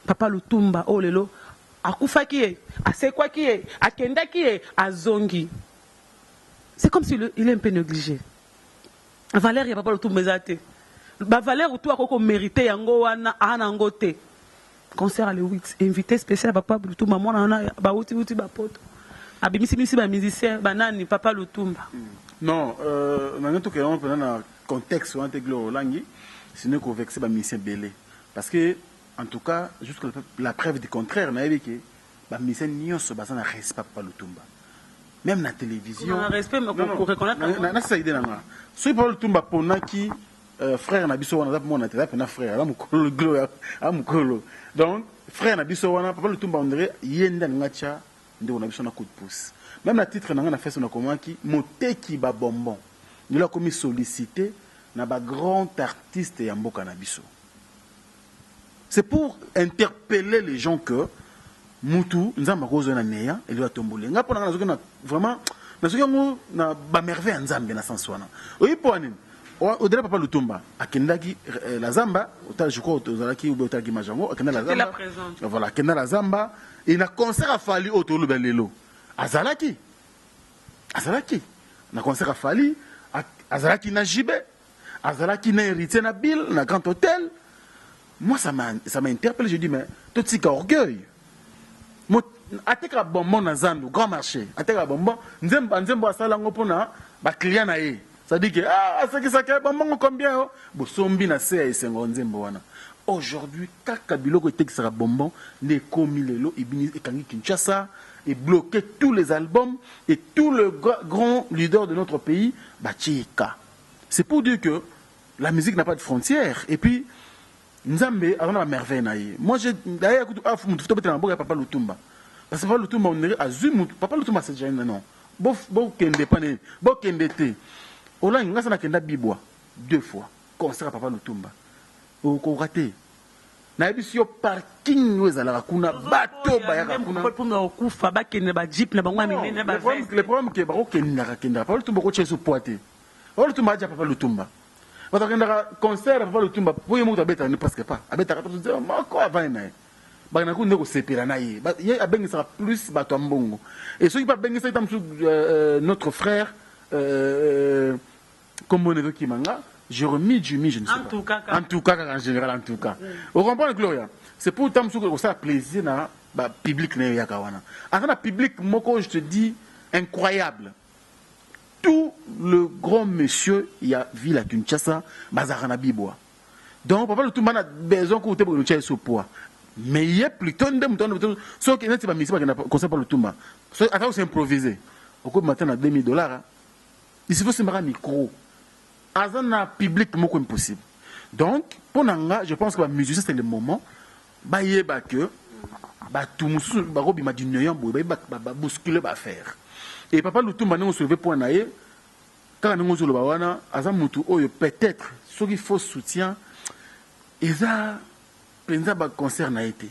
papa Lutumba oh lelo akufaki ye asekwaki ye akendaki ye azongi c'est comme si il est un peu négligé Valère ya papa Lutumba ezate ba Valère ou toi koko mérité yango wana ana ngote concert à le 8 invité spécial papa Lutumba mona na ba uti ba poto abimisi ba musicien banani papa Lutumba non na to que on peut dans contexte on intégrer langi sinon qu'on vexer ba musicien belé parce que en tout cas, jusqu'à la preuve du contraire, on a vu que les musiciens n'y ont pas de respect pour Lutumba. Même dans la télévision. On a un respect, mais pour reconnaître. C'est l'idée. Si pour Lutumba, pour qui frère Nabiso, on a un frère, donc, frère Nabiso, on a pas Lutumba, on dirait, il y a un ngacha, on a besoin d'un coup de pouce. Même le titre, on a fait son comment qui, Moteki ba bonbon. Il a commis sollicité, na ba grand artiste Yamboka Nabiso. C'est pour interpeller les gens que Moutou, nous avons besoin d'un néa et lui a tombé. Nous avons vraiment, nous avons merveille en Zambie dans ce sens. Oui, pour nous, au-delà papa Lutumba, à Kendaki la Zamba, je crois aux Alaki ou au Taki Majango, à Kendaki la Zamba. Voilà, Kendaki la Zamba, et na concert à Fally au Tolu Belelo. Azalaki, na concert à Fally, Azalaki na Jibé, Azalaki na héritier na Bill, na Grand Hôtel. Moi, ça m'a interpellé. Je dis, mais tout ce qui est orgueil. Ateka bonbon na Zandu, grand marché. Ateka bonbon, nzembo asala ngopona, ba client na ye. Ça dit que, ah, c'est que ça fait bonbon combien? Bo sombi na se et sengo nzembo wana. Aujourd'hui, kaka biloko ete qui sera bonbon, ne komi lelo, ibini ekangi Kinshasa, et bloqué tous les albums, et tout le grand leader de notre pays, Bachika. C'est pour dire que la musique n'a pas de frontières. Et puis, Nzambe avant la merveille naïe. Moi j'ai d'ailleurs écoute papa Lutumba. Parce que papa Lutumba on dirait azum papa Lutumba c'est déjà non. Bo kende pané, bo kende té. Ola ngasa na kenda bibwa 2 fois. Concert papa Lutumba. O ko raté. Na ebisi yo parking yo ezala kuna bato ba ya kuna. Pour nous kufa ba kende ba jeep na ba ngwa minene ba veste. Le problème que ba ko kenda papa Lutumba ko cheso poité. Papa Lutumba ja papa Lutumba. Parce que dans le concert, papa Lutumba, vous pouvez presque pas. Avec ta mais bakana ko ndeko sepela na ye ye abengi sera plus bato mbongo et ceux qui pas bengi ça notre frère comme on évoque Kimanga Jérémy Jumi je ne sais pas en tout cas en général en tout cas vous comprenez Gloria c'est pour tant que ça plaisir na ba public na yakawana akana public moko je te dis incroyable tout le grand monsieur il y a ville à Kinshasa bazarana biboa donc papa le tout mana besoin ko te pour le tchai poids mais il y a plutôt ndem so que neti ba misi ba na conseil pour le tumba so attends c'est improvisé au coup matin à $2000 il se faut se mettre micro azana public moko impossible donc pour nanga je pense que la musique c'est le moment ba yeba que ba tout musu ba robima du noyant ba bousculer ba faire et papa Lutumba nous soulever point naé quand nous zo ba wana azam mutu oyo peut-être ce qu'il faut soutien eza penza ba concert na été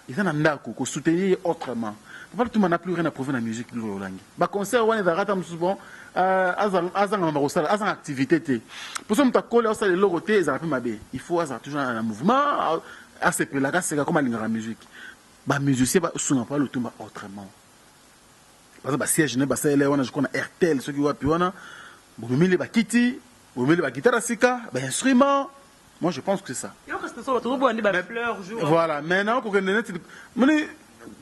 eza na ndako ko soutenir autrement papa Lutumba n'a plus rien à prouver dans la musique de Rolangi ba concert wana za rata musu bon azang ma rosala azang activité té pour ça muta coller ça le logo té za mabe il faut azar toujours dans le mouvement à ce peu là c'est comme la musique ba musicien ba sunga pas Lutumba autrement parce que ba siège ne ba ça là on a je connais RTL ceux qui voient puis on a bon mais les ba kiti bon mais les ba guitare sika ba instrument moi je pense que c'est ça voilà maintenant pour que net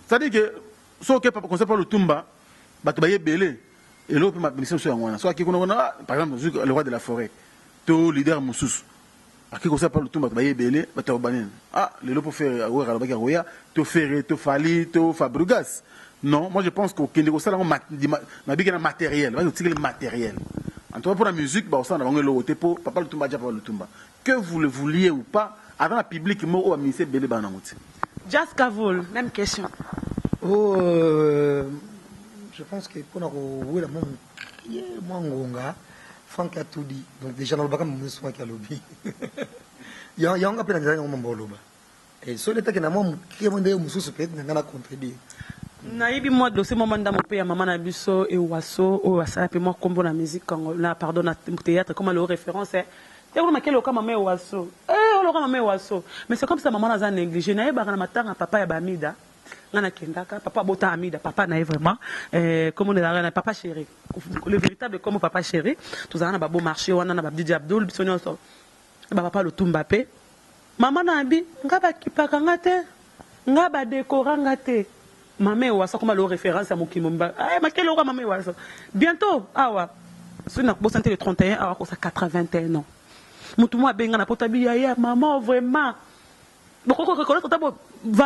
ça dit que so que pas conseil pas Lutumba ba to ba yebele et l'autre ma mission sur ngwana soit qui connaît par exemple le roi de la forêt to leader mususu aki ko pas Lutumba ba yebele ba to banen ah le lo pour faire ouais ala ba roya to faire to fali to fabrugas non moi je pense qu'au Kenya ça na bigena matériel va utiliser le matériel en tout cas pour la musique bah ça on a le côté pour papa Lutumba déjà pas Lutumba que vous le vouliez ou pas avant la public mo au ministère belé ba na moti Jazz Kavol même question je pense que pour nous la mon ngonga Franck a tout dit donc déjà dans le bagam mon soin qui a lobby il y a un appel dans mon boloba et sur l'état que na moi qui mon ndé mususu peut être na contribuer nayibi moi dossier moment dans mon pays maman na biso et waso o wasala pe moi combo na musique na pardon na théâtre comme le référence est et on m'a quel au maman waso on le maman waso mais c'est comme ça maman na négligé na yeba na matanga papa ya bamida ngana kendaka papa bota amida papa na vraiment comme on est là papa chéri le véritable comme papa chéri tous na ba beau marché wana na ba DJ Abdul bisonyo so ba papa Lutumba pe maman na bi ngaba kipaka ngate ngaba décora ngate maman wasa comme le référence à Mokimomba ah ma quel aura maman wasa bientôt awa sur na bo santé le 31 awa ko ça 81 ans mutu mo benga na potabi ya maman vraiment beaucoup reconnaître ta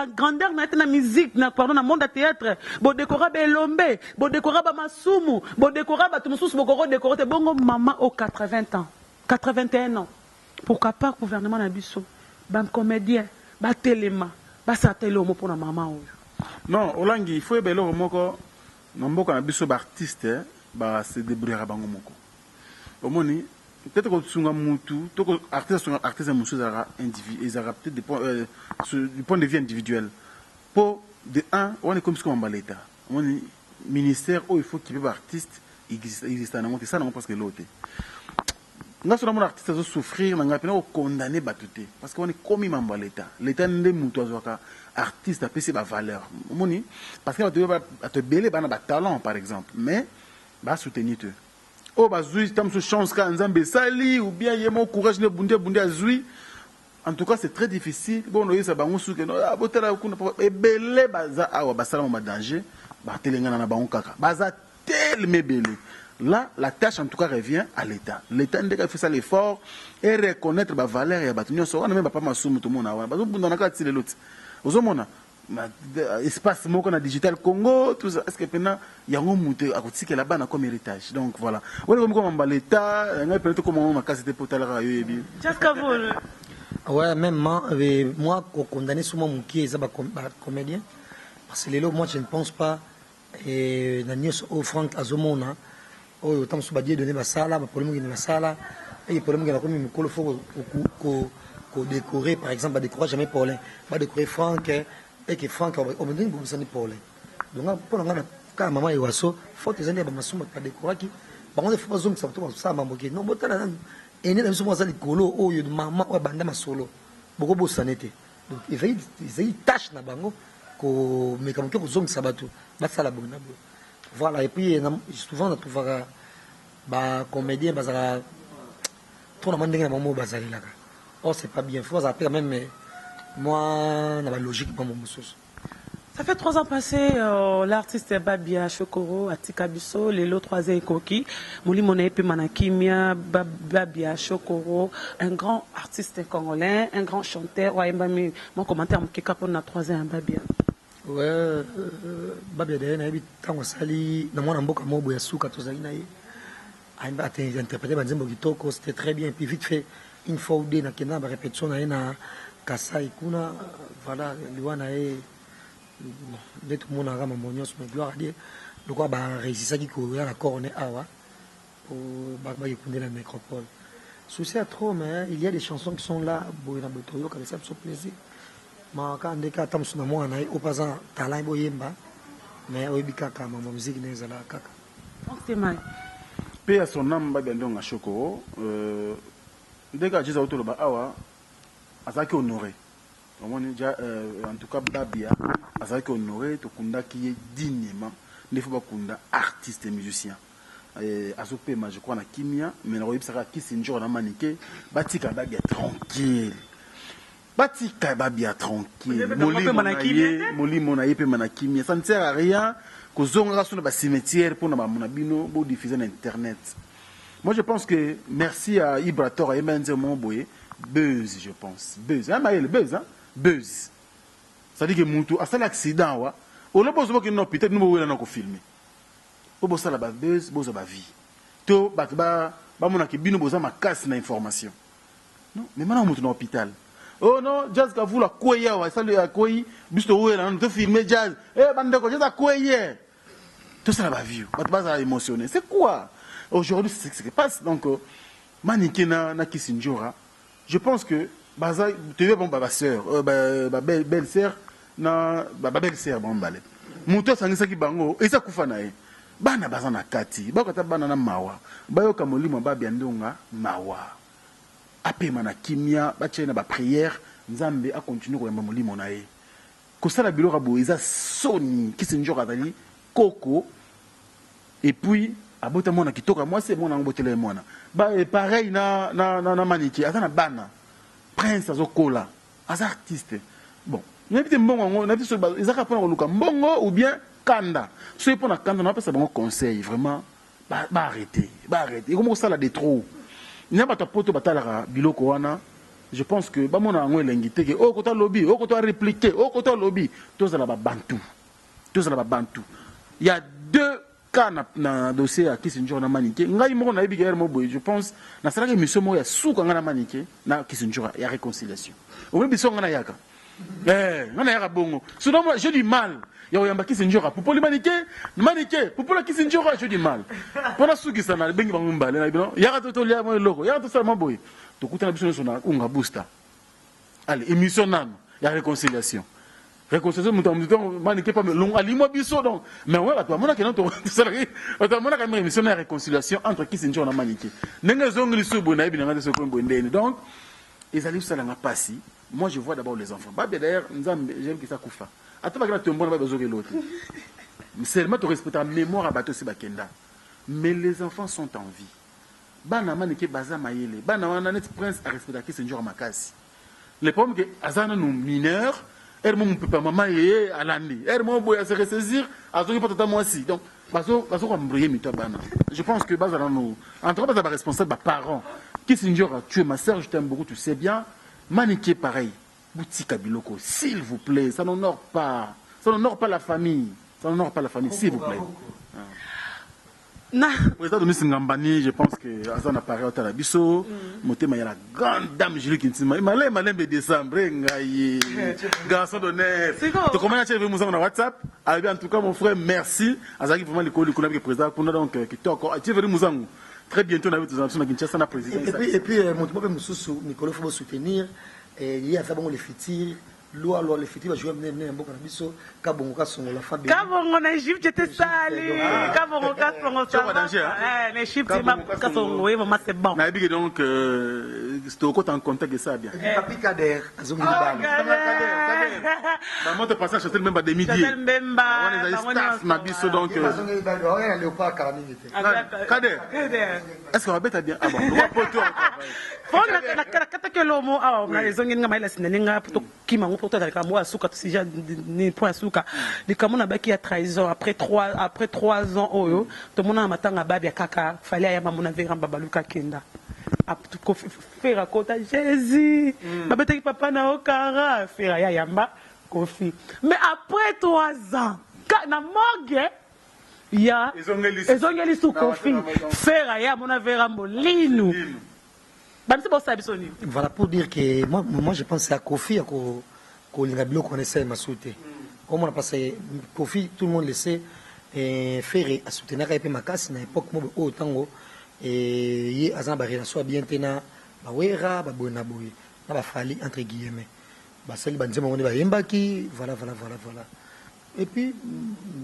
grandeur na musique na pardon na monde de théâtre bo décora belombe bo décora ba masumu bo décora ba tumususu bo ko décorer bongo maman au 80 ans 81 ans pourquoi pas gouvernement na biso ba comédien ba téléma ba satelo mo pour na maman non Olangi il faut ebelo moko na mboka na biso ba artiste ba se débrouiller bango moko omoni peut-être que sunga mutu to ko artiste musu zara individu ezara peut-être du point de vue individuel pour de un on est comme ce qu'on va l'état omoni ministère où il faut qu'il y ait ba artiste existe na monter ça non parce que l'autre nga sona mon artiste zo souffrir na ngapena ko condamner batuté parce que on est comme membre l'état ndé mutu azwaka artiste apesi ba valeur moni parce que te belé bana ba talent par exemple mais ba soutenir te o ba zui tam so chance ka nzambe sali ou bien yemo courage ne bunde azui en tout cas c'est très difficile bon no yesa bango suke no abotela kuna e belé baza awa basala mo danger ba telengana na bango kaka baza tellement belé. Là, la tâche en tout cas revient à l'État. L'État n'a fait ça l'effort et reconnaître la valeur et la bataille. On n'a même pas ma somme tout le monde. On a qu'à tirer l'autre. Aux hommes, espace qu'on a digital Congo, tout ça. Est-ce que maintenant il y a un monté à côté là-bas comme héritage. Donc voilà. On est comme l'État. On a peut-être comment on a cassé des potes à la ouais, même moi, condamné souvent mon qui est comédien. Parce que les lots, moi, je ne pense pas. Et Nanios au Franck Azomona. Oh, autant se badier donner ma salle, ma problème qui est ma salle, et le problème qui est comme il me colle faut décorer, par exemple, pas décorer jamais Paulin, pas décorer Franck, et que Franck, on me donne beaucoup de Paulin. Donc, pour la quand maman est oiseau, faut que les années, ma somme, pas décorer qui, par contre, il faut pas zoom, ça va tout ça, maman, non, bon, t'as la et né, la somme, ça, les colos, oh, il y a de maman, ouais, banda, ma solo, beaucoup de sanité. donc ezali tâche na bango komeka moke kozongisa bato basala boye na boye voilà et puis souvent natrouvaka bacomédien bazala trop na mwa ndenge na bango bazalelaka or c'est pas bien faut bazala pe quand même moi na balogique bango mosusu. Ça fait 3 ans passés, l'artiste Babia Chokoro, Atika Biso, Lelo 3e Koki, Mouli Monaepe Manakimia, Babia Chokoro, un grand artiste congolais, un grand chanteur. Ouais, mon commentaire, mon kekapo na 3e Babia. Ouais, Babia d'ailleurs, na yebi tango sali, na mwana mboka mobo ya suka tozali na ye. A interprété Banzembo Kitoko, c'était très bien. Puis vite fait, une fois ou deux, na kena ba répétition na ye na Kasai kuna, voilà, liwa na ye. D'être mon arame mon nyos mais gloire à Dieu le quoi réussissaki courir la corne awa pour écouter la nécropole souci à trop mais il y a des chansons qui sont là boy na botoyo comme ça me plaisir ma quand des cas tam suna mo na au passant talent boyemba mais oyebi kaka ma musique nezala kaka c'est mal pe à son âme ba bendo nga Chokoro des cas jiza autour ba awa azaki honoré en tout cas Babia azaki honoré to kunda qui est dignement ne faut pas kunda artiste et musicien azopema je crois na kimia mais na oyebisa ka kisinjo na manike batika Babia tranquille molimo na ye pe mana kimia ça ne sert à rien kozonga sur ba cimetière pour na ba monabino bo diffuser na internet. Moi je pense que merci à Ibrator et Menze Momboye buzz je pense buzz hein maïle buzz hein buzz ça dit que mutu a fait l'accident wa on a besoin que non peut-être nous voulons encore filmer pour bosser la buzz boza ba vie to ba mona ki bino boza ma casse na information non mais maintenant mutu na hôpital oh non jazz ka vula koya wa ça le koyi bisto wela to filmer jazz bande ko jazz koye tout ça ba vie ba za émotionné c'est quoi aujourd'hui c'est ce qui se passe donc manikena na kisinjora je pense que baza tu veux bon ba sœur belle sœur na belle sœur bon balé muto sangisa ki bango esa kufa nae bana baza na kati bakata bana na mawa bayoka molimo ba biandonga mawa apema na kimia ba tchena ba prière nzambe a continuer ko yamba molimo nae ko sala biloko bo eza soni kisinjora dali koko et puis abota mona kitoka moi c'est mona ngobotele mona ba pareil na maniki azana bana prince azokola as artiste bon n'habite mbongo na biso ezaka pona koluka mbongo ou bien kanda so pona kanda na pesa bango conseil vraiment ba arrêter comme ça la de trop n'a pas ta poto batala biloko wana je pense que ba mona ngo elengite ke o kota lobby o kota répliquer o kota lobby tous la ba bantu il y a 2 cas na dossier à Kisinjo na manike ngai moko na yebi mo boy je pense na sala ke mission mo ya suka ngana manike na Kisinjo ya réconciliation o mebi so ngana yaka ngana yaka bongo sinon moi j'ai du mal ya oyamba Kisinjo pour poli manike pour poli Kisinjo j'ai du mal pona suki sana bengi bangu mbale na bino yaka to lia mo loko yaka to sala mo boy to kutana biso so na unga booster allez émission nano ya réconciliation réconciliation mutamudon manike pas long alimo biso donc mais ouais toi mona que non to salari toi mona ka émission na réconciliation entre Kisinjo na manike nenga zongli subo na ibina ngade soko mbondeni donc ils allaient ça na passi moi je vois d'abord les enfants ba d'ailleurs nzambe j'aime que ça kufa ataba kana tombo na ba zoke l'autre seulement to respecter la mémoire à bateau bakenda mais les enfants sont en vie bana manike baza mayele bana wana net prince a respecter Kisinjo makasi le problème que azana nous mineurs mon papa maman et alandi mon boy à se ressaisir à ce que moi aussi donc baso embrouiller mito bana je pense que bazana nous entre pas responsable parents Kisinjo a tué ma sœur je t'aime beaucoup tu sais bien maniquer pareil boutique biloko s'il vous plaît ça n'honore pas la famille s'il vous plaît président de Miss Ngambani, je pense que Azan apparaît au Tarabiso. Motema y a la grande dame Julie Kintima. Il m'a décembre. Garçon d'honneur. Tu comment tu as vu mon WhatsApp? En tout cas, mon frère, merci. Azaki vraiment le collègue qui est président. Donc, qui est encore. Tu es venu Mouzangou. Très bientôt, on a vu tes options à Kinshasa, na président. Et puis, mon topo Moussou, Nicolas, il faut soutenir. Et il y a ça, bon, les futurs. Loi les fêtives jouer mener mboka na biso kabongo songo la fabe kabongo na Égypte j'étais sali kabongo songo ça les Égypte ma kasongo oui maman c'est bon na biga donc c'était au côté en contact de ça bien. Papi Kader, azongi Oh, bal. Maman te passage c'était même pas des milliers. Chatel Mbemba, On les a staff ma biso donc Azongi bal, oya Léopard Karani était. Kader. Est-ce qu'on va bête bien? Ah bon, on va poter au travail. Fona nakata ke lomo awa na ezongi nga maila sinenga poto kima ngo poto dalika mo asuka tsija ni point asuka likamona baki ya trahison après 3 ans oyo to mona matanga babi kaka fallait ayamba mona vera babaluka kenda ko faire kota Jésus babetaki papa na okara faire ya yamba kofi mais après 3 ans na morgue ya ezongeli su kofi faire ya mona vera molinu. Voilà pour dire que moi je pense à Kofi, à Kolingabilo connaissait ma souté. Comme on a passé Kofi, tout le monde le sait, faire à soutenir ma casse, à l'époque, au tango, et il y a une relation bien tenue, Bawera, Babonaboui, n'a fallu entre guillemets. Basel Banzema, on est Yembaki, voilà. Et puis,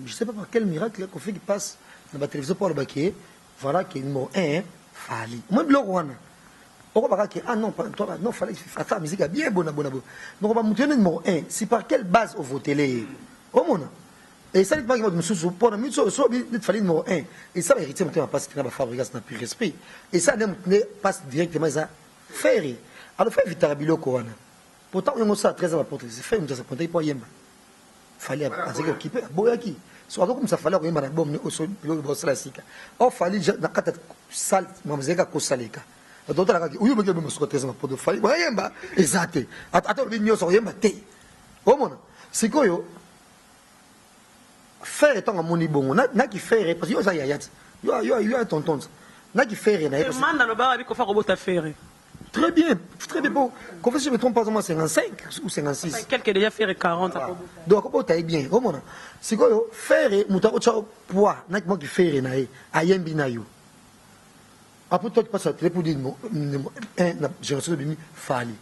je ne sais pas par quel miracle, Kofi qui passe dans la télévision pour le baquet, voilà qu'il est numéro 1, Fali. Moi, Blorwana. Ah non, non, fallait faire la musique bien bonne. Donc on va monter numéro 1. C'est par quelle base on vote les et ça, il fallait numéro 1. Et ça, héritier, on va passer à Fabregas n'a plus respect. Et ça, on passe directement à faire. Alors, faire vite à Rabilo Corona. Pourtant, on a ça très à la porte. C'est fait, on a ça pour Yemba. Fallait occuper à Boyaki. Soit comme ça, fallait Yemba, au sol, le Bossalassica. Or, fallait dans la salle, Mamzeka Kosaleka. Donc, oui, mais je me suis retrouvé pour de faillir. Yemba, exact. Attends, il n'y a rien de c'est quoi, faire étant à mon bon, n'a qui faire, parce que il y a tonton. N'a qui faire, très bien, bon. Quand je me trompe pas, 55 ou 56. Quelqu'un déjà fait 40. Donc, on bien. C'est quoi, faire, moutaro, poids, n'a qui faire, à Yembi Nayo. Après, toi, tu passes à la télé pour dire, j'ai reçu de Bimi, Fali.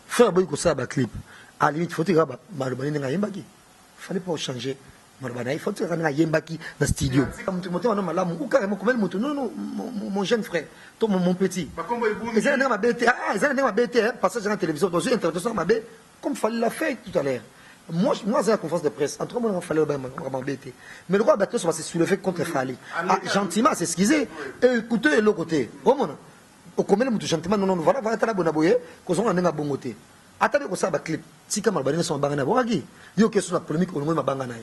Faire un ça, un clip. À la limite, il faut que tu aies un fallait pas changer. Il faut que tu aies un Yembaki dans le studio. Ou carrément, non, mon jeune frère, toi, mon petit. Ils ont un BT, passage à la télévision, dans une intervention, comme il fallait la faire tout à l'heure. Moi, j'ai la conférence de presse. Entre moi, il fallait m'embêter. Mais le roi Bateau va se soulever contre Fali. Gentiment, s'excuser. Et écouter l'autre côté. Au commun, gentiment, non, voilà, la bonne aboye, qu'on a un bon côté. Attendez qu'on s'abat clip. Si comme Albanais sont bangana, voilà, il y a une question de polémique au moins bangana.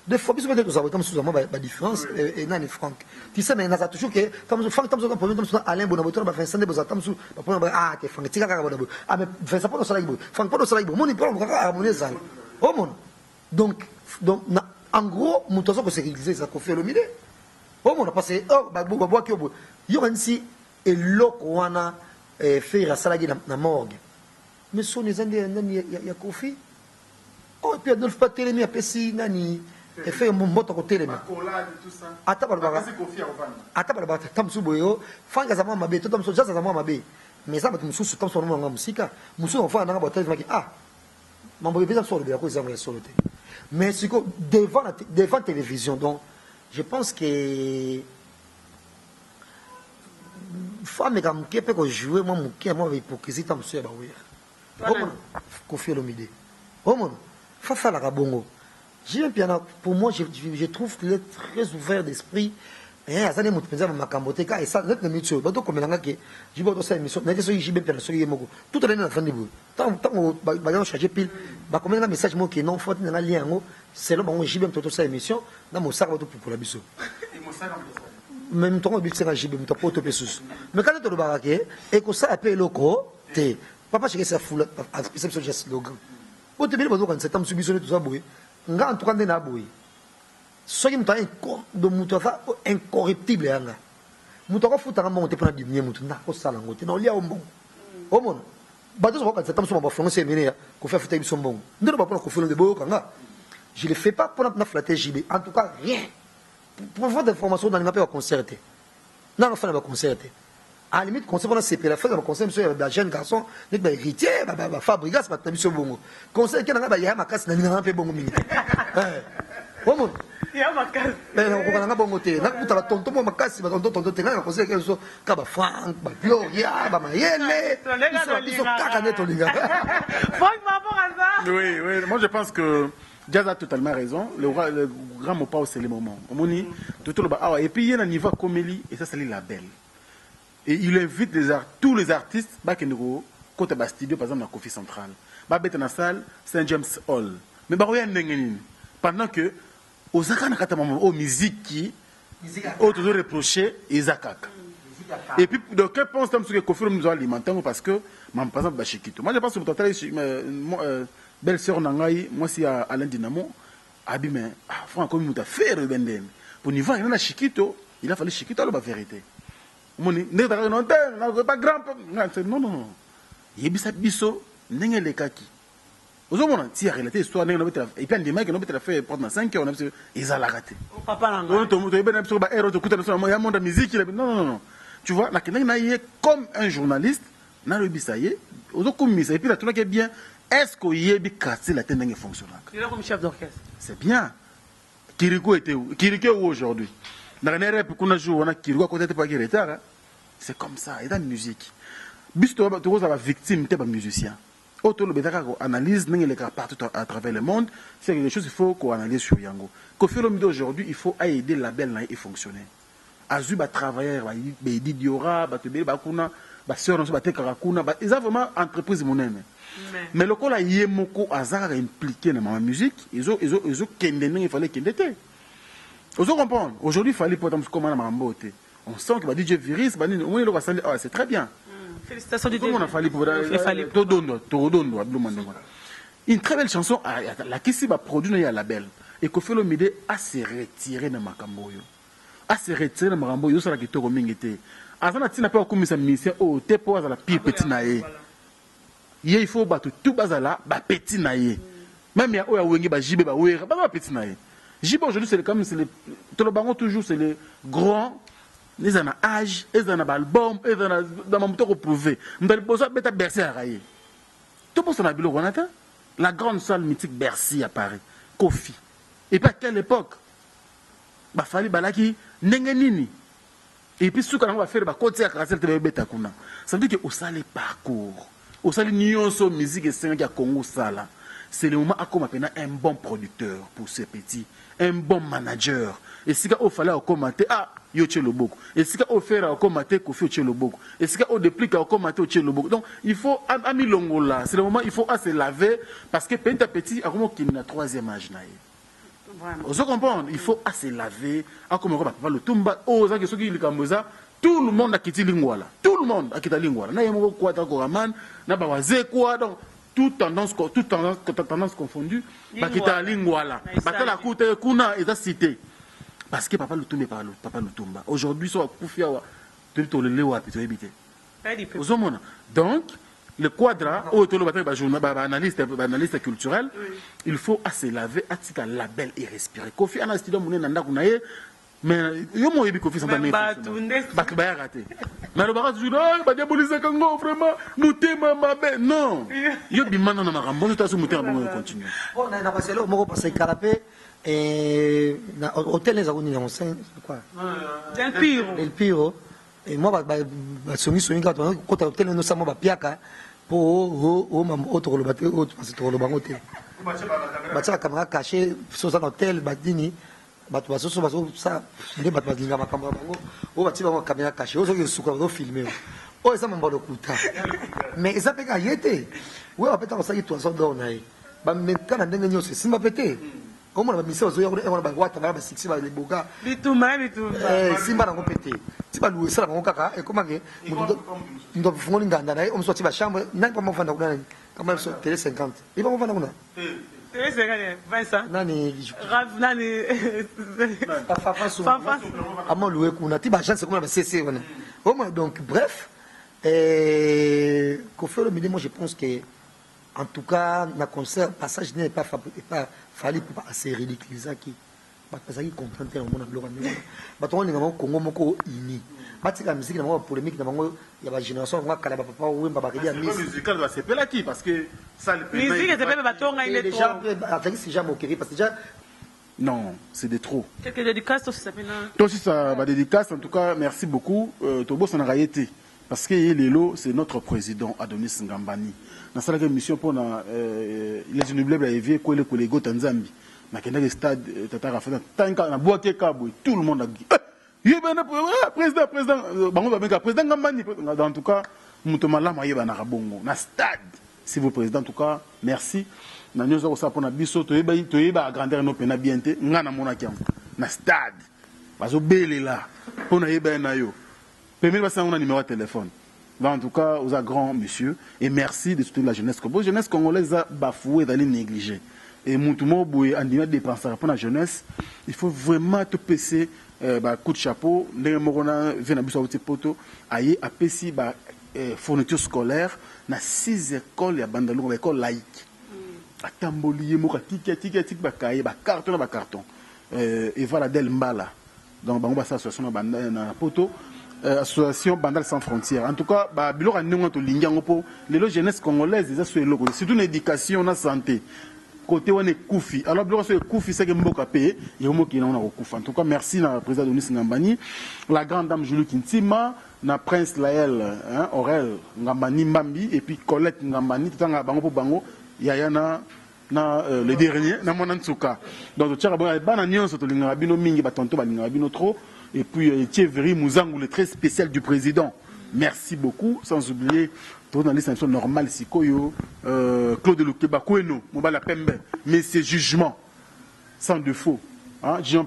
Des fois, puis peut-être que ça va comme sous la différence, et nan et Franck. Tu sais, mais il y a toujours que, comme Franck, comme Alain Bonaboteur, va faire un des Tam sous, ah, t'es Franck, tu as ah, mais fais ça pas dans le salaire. Franck, pas dans le salaire. Mon épaule, on va harmonier ça. Donc, en gros, nous avons que c'est réalisé, ça qu'on fait le milieu. On a passé, il y a ainsi, et l'eau qu'on a fait la salade dans la morgue. Mais si on est il y a Kofi. Oh, et puis Adolphe pas télémé, après si, nani, et fait un bon mot à côté de moi. Attends, tam suboyo, Franck Azama Mabé, tout comme ça, Azama Mabé. Mais ça, je suis comme son nom en musique. Je suis enfant, on a un ah. Mon bébé a sur le bureau, ils ont sur le thé. Mais c'est que devant la télévision, donc, je pense que femme comme qui peut jouer moi mon qui moi hypocrisie tam sur ba oui. Kofi Olomide. Fa fa la rabongo. J'ai bien pour moi je trouve qu'il est très ouvert d'esprit. Azane mutu penza makambo te ka esa net na mitso bato komelanga ke jibo to sa émission na so jibe pena so yemoko tout à na fandi bu tant ba charger pile ba komelanga message mo ke non faute na lien ngo c'est le bon jibe to sa émission na mo saka bato pour la biso même temps bi sera jibe mutu poto pesus mais quand to ba ke e ko sa appel loko te papa chez sa foule à perception de slogan o te bile bato quand c'est tam subiso tout ça boy nga en tout cas na boy soki mutu de mutu afa incorruptible yanga mutu akafutanga mbongo te mpona dimie mutu nakosala ngo te na olia ombongo omona bato sokokanisa ta mosusu bafrango semene ya kofi afuta biso mbongo nde loba mpona kofi olonde boyokanga je le fais pas mpona na flatter JB en tout cas rien pour avoir d'information nalinga mpe baconcert te nanga fana baconcert te à la limite conseil mpona sepela faka baconseil biso ya bajeune garçon neti bahéritier bafabrigas bato na biso bongo conseil ke nanga bayaya makasi nalinganga mpe bongo mingi te omona Il y a ma case. Mais on va bongo te. Na kuta ba tonton mo makasi ba tonton te nga conseil que so ka ba Frank ba Gloria ba Mayele. Ils sont kaka to linga. Faut par rapport à ça. Oui, oui, moi je pense que Jazz a totalement raison. Le grand mot pas c'est le moment. Et puis il y a un niveau comme Eli et ça c'est les labels. Et il invite tous les artistes back in the côté bas studio par exemple dans Kofi Central. Ba bête dans la salle Saint James Hall. Mais ba rien pendant que aux zakana au musique qui au toujours reproché Isaac. Et puis donc quel pense que Kofi nous a alimenté parce que par exemple Bashikito. Moi je pense que total belle sœur Nangaï, moi si à Alain Dinamo, mais Franck comme il a fait le benden. Pour niveau il y a Chiquito, il a fallu Chiquito la vérité. Mon ne pas grand non non. Yebisa biso ndenge le kaki. Ozomona si a relaté histoire ndenge no et puis des mecs qui n'ont pas fait pendant 5 heures on a fait ils a la raté. Papa Nangaï. On to ben sur ba héros to kuta il y a monde de musique non. Tu vois la kendanga na comme un journaliste na le bisaye ozokumisa et puis la tuna qui est bien. Est-ce que Yebi Kassi la tendance fonctionne? Il est comme chef d'orchestre. C'est bien. Kiriko était où? Kiriko est où aujourd'hui? Dans les rap qu'on a joué, on a Kiriko à côté de pas Kireta. C'est comme ça. Et dans la musique, bisto tu vois la victime t'es pas musicien. Auto le bétaka qu'on analyse n'engagez les cas partout à travers le monde. C'est quelque chose il faut qu'on analyse sur Yango. Qu'au fur et à mesure aujourd'hui, il faut aider la belle là et fonctionner. Azuba travailler, bah Diora, bah te bah kuna, bah sœur on bah te karakuna, bah ils ont vraiment entreprise monnaie. Mais le cas là, il y a beaucoup hasard impliqué dans ma musique. Ils ont il fallait qu'il était. Vous comprenez? Aujourd'hui, il fallait pour exemple comment ma beauté. On sent que DJ Viris, c'est très bien. Félicitations DJ. Comment on a fallu pour une très belle chanson. La Kissi va produire un label. Et que fait le midi à se retirer de Makamboyo. À se retirer de Makamboyo, ça la quitte au mingete. Azana tina pas comme ça mission au te pour la pire petit naïe. Il faut battre tout bazala ba petit naïe. Même ya oya wengi ba jibe ba wera ba petit naïe. Jibe aujourd'hui c'est comme c'est le tout le bango toujours c'est le grand les en âge, les en album, les en dans mon temps prouvé. M'dal bossa beta Bercy à railler. Tout pour son habilo Ronata. La grande salle mythique Bercy à Paris. Kofi. Et puis à quelle époque? Bah fallait balaki nengenini. Et puis ce qu'on va faire bah côté à Krasel tebe beta kuna. Ça veut dire que au sale parcours. Au sali nyonso musique et c'est un Congo sala. C'est le moment à comme un bon producteur pour ces petits, un bon manager. Et si il fallait commenter yo le boko. Et si il faire commenter Kofi le boko. Et si il déplique commenter le boko. Donc il faut ami longo là, c'est le moment il faut se laver parce que petit à petit à comment qu'il a troisième âge naïe. Vous comprenez, il faut se laver à comme papa le tumba ça que ceux qui le kamboza. Tout le monde a quitté Lingwala. Tout le monde a quitté Lingwala. Na yemo quoi ta koraman, na bawaze quoi donc toute tendance confondue, ba quitté Lingwala. Ba la coute kuna et cité. Parce que papa le tumba papa le tumba. Aujourd'hui so kufia wa to le lewa to ebité. Donc le quadra au to le bataille ba journal ba analyste culturel, il faut assez laver atika label et respirer. Kofi ana studio munena ndaku na ye. Mais yo mo yebi Kofi Central bato ba raté mais le barat toujours ba diaboliser kango vraiment mutema mabe non yo bimana na makambo to tasu mutema bon continue bon na passer là moko passer canapé et na hôtel les agoni na onsen quoi Del Piro et moi ba songi quand on hôtel no sama ba piaka pour o mam autre le bateau autre parce que le bango te ba ça caméra cachée sur un hôtel badini bato basoso baso ça nde bato balinga makambo bango o bati ba caméra cachée o soki suka o filmer o eza mambo lokuta mais eza peka yete we apeta ko saki toison do nae ba mekana ndenge nyose simba pete o mona ba mise ozo ya ko ba wata ba siksi ba le boga bituma simba na ko pete ti ba luisa na ko kaka e komange ndo fungoli nganda nae o mso ti ba chambre na pa mo fanda kuna kama so tele 50 e ba mo fanda kuna Vincent. Nani Fafa. Amon loué kuna ti ba chance comme CC wana. Donc bref qu'au fur et à mesure moi je pense que en tout cas na concert passage n'est pas fallu pour pas assez ridiculiser qui parce qu'ils contenté au monde global. Bato on ngamo Congo moko ini. Batika musique na mo polémique na bango ya ba génération ngwa kala papa wemba ba kidi musique musical doit se peler qui parce que ça le musique était pas batonga il est déjà avec ces gens moquerie parce que déjà Non, c'est de trop. Quelques dédicaces aussi, ça fait Toi aussi, ça va dédicace. En tout cas, merci beaucoup. Tobo, ça n'a été. Parce que Lelo, c'est notre président, Adonis Ngambani. Dans cette mission, pour les inoubliables à évier, quoi, les collègues Tanzambi. Dans le stade, Tata Rafana, tant qu'on a boité Kabou, tout le monde a dit président Ngambani. En tout cas, Moutomala Maïba Narabongo. Dans le stade, si vous président, en tout cas, merci. Nous avons ça pour Nabiso, tu es agrandir nos peines bien, nous avons un stade. Nous avons là. Pour nous, permettez-moi de un numéro de téléphone. En tout cas, aux grands monsieur, et merci de soutenir la jeunesse. La jeunesse congolaise a bafoué d'aller négliger. Et Moutoumou Boué, en disant dépenser pour la jeunesse, il faut vraiment te passer coup de chapeau. Nous avons à Pessi fourniture scolaire dans 6 écoles, il écoles laïques. Atamboli moka tika bakaye ba carton et voilà del mbala donc bango ba association na poto association Bandal sans frontières en tout cas ba biloko ndingo to lingango po les jeunesse congolaise za so eloko surtout l'éducation na santé côté on est koufi alors biloko so koufi c'est que mboka paye yomo ki na on kufa en tout cas merci na président Denis Ngambani la grande dame Julie Kintima na prince Laël Aurel Ngambani Mbambi et puis Colette Ngambani tanga bango po bango Yayana na le dernier na Monantsuka donc tu as bana nyonso to linga bino mingi batonto ba linga bino trop et puis Thierry Mouzangu le très spécial du président merci beaucoup sans oublier journaliste normal sikoyo Claude Lukeba Kweno Mobala Pembe mais c'est jugement sans défaut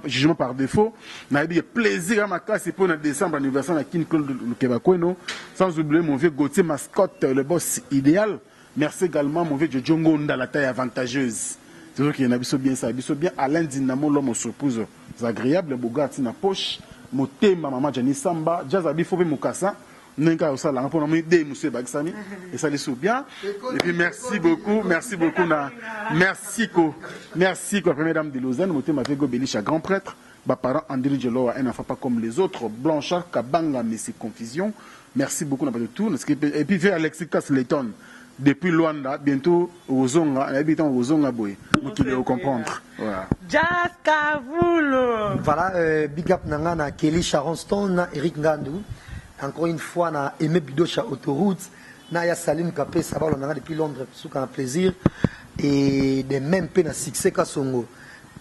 jugement par défaut na eu plaisir à ma classe pour le décembre anniversaire à King Claude Lukeba Kweno sans oublier mon vieux Gauthier mascotte le boss idéal. Merci également, mon vieux Djongo Nda, la taille avantageuse. C'est vrai qu'il y en a bien, Alain Dinamo, l'homme surprise agréable, Bogat, na poche, Motema, maman Jani Samba, Jazabi, Fobe Mukasa, Nenka Osala, pour nous aider, monsieur Bagsami, et ça les sous bien. Et puis merci beaucoup, merci, première dame de Lausanne, Motema Vego Belisha, grand prêtre, parent André Djeloa, un enfant pas comme les autres, Blanchard, Kabanga, mais c'est confusion. Merci beaucoup, n'a pas de tout. Et puis, vers Alexis Kasleton. Depuis Luanda, bientôt aux Zonga, habitant aux Zonga Boy, vous pouvez comprendre. Voilà. Voilà, big up Nangana, Kelly Sharon Stone, Eric Ngandou. Encore une fois, na Aimé Bidocha Autoroute, Naya Salim Kapé, ça va, on a depuis Londres, c'est un plaisir. Et de même peu na succès Kassongo,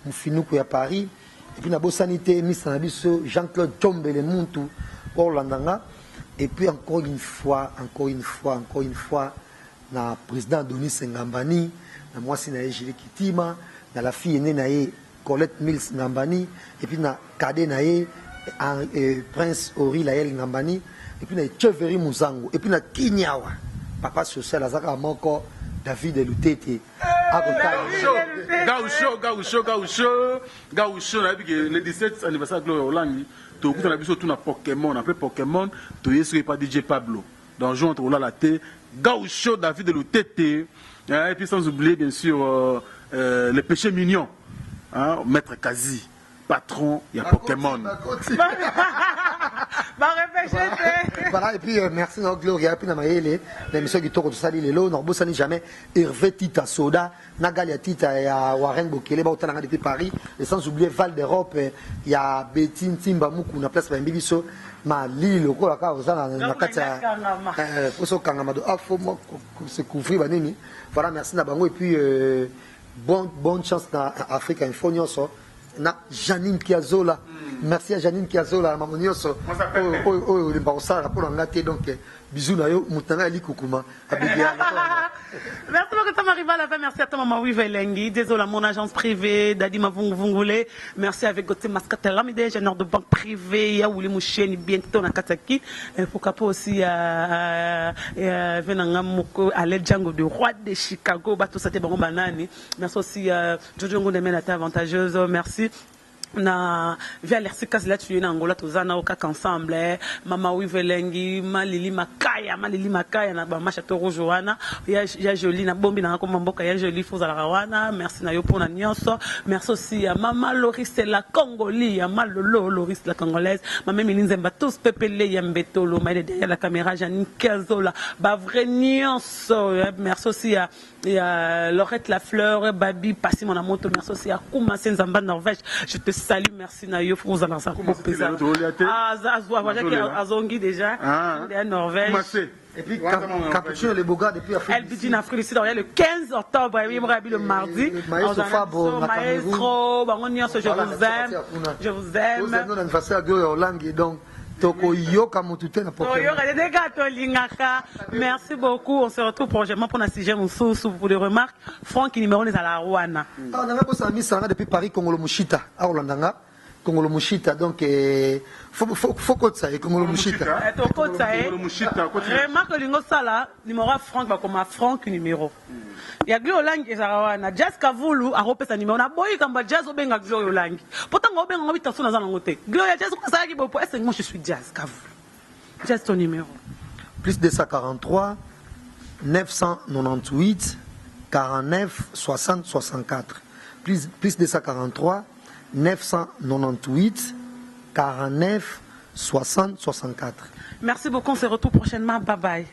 Moufinou à Paris. Et puis na Bossanité, Miss Nabiso, Jean-Claude Tombe, le Muntu, Orlandanga. Et puis encore une fois, na président Denis Ngambani, na moi c'est na Julie Kitima, na la fille aînée na Colette Mills Ngambani, et puis na cadet na Prince Ori Laël Ngambani, et puis na Thierry Mouzangu, et puis na Kinyawa, papa social Azaka Moko, David Lutete. Gaucho, le 17 anniversaire de Gloria Hollande, tu as vu tout na Pokémon, après Pokémon, tu es pas DJ Pablo. Donc, je entre la tête. Gaucho, David de Lutete, et puis sans oublier bien sûr le péché mignon, Maître Kazi, patron, il y a Pokémon. Voilà, et puis merci à Gloria, et puis l'émission qui tourne de Sali Lelo, Norbo Sani jamais, Hervé Tita Soda, Nagalia Tita et Warren Bokele, Bautana depuis Paris, et sans oublier Val d'Europe, il y a Betine Timba Moukou, on a place Bambibiso. Ma lille au la cause na katia poso kangamado afo se couvrir banini voilà merci na bango et puis bonne chance na Afrique Info nyonso na Janine Kiazola merci à Janine Kiazola maman nyonso le baosala pour ngate donc bisous na yo mutanga ali kukuma abigia. Merci beaucoup, ça m'arrive à la fin. Merci à toi, maman Wivelengi. Désolé, mon agence privée, Dadi Mavungvungule. Merci avec Gauthier Mascata Lamide, ingénieur de banque privée. Yaouli Moucheni, bientôt na Kataki. Pourquoi pas aussi Venanga Moko, à Django du roi de Chicago. Bato Sate Bango Banani. Merci aussi Jojo Ngondemena, avantageuse. Merci. na via l'Ersikas là tu es na Angola tozana au kaka ensemble mama wivelengi malili makaya na ba machateau rojoana ya joli na bombi na ko mboka ya joli fozala rawana merci na yo pour na nyonso merci aussi à mama Loris la Congolaise ya malolo Loris la Congolaise mama Milinzemba tous pepele ya mbetolo mais derrière la caméra Janine Kazola ba vrai nyonso merci aussi à Laurette la fleur babi passi mon amour merci aussi à Kuma Senzamba Norvège je te salut merci na yo pour vous annoncer azongi déjà de Norvège et puis Capuchin les Boga depuis Afrique elle dit en Afrique du Sud le 15 octobre le mardi maestro je vous aime anniversaire de Orlando donc merci beaucoup on se retrouve prochainement pour un sujet pour des remarques Franck numéro les à la Rwanda on avait posé un mission depuis Paris Congolo Mushita à Orlando Congolo Mushita donc faut que ça Congolo Mushita remarque lingo sala numéro Franck va comme Franck numéro ya Glio Langi ezarawana Jazz Kavulu a repesa numéro na boyi kamba Jazz obenga Glio Langi pourtant obenga ngobita sona za ngote Glio ya Jazz ko sala ki bopo est moi je suis Jazz Kavulu Jazz ton numéro plus 243 998 49 60 64 plus 243 998 49 60 64. Merci beaucoup, on se retrouve prochainement. Bye bye.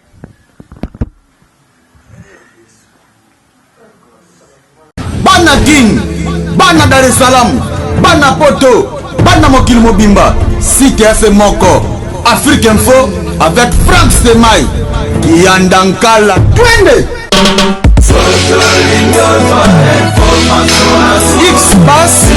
Bana King, Bana Dar es Salaam, Bana Poto, Bana Mokil Mobimba, Site FM Moko, Afrique Info avec Franck Semaï, Kiandankala, Twende. X-Bass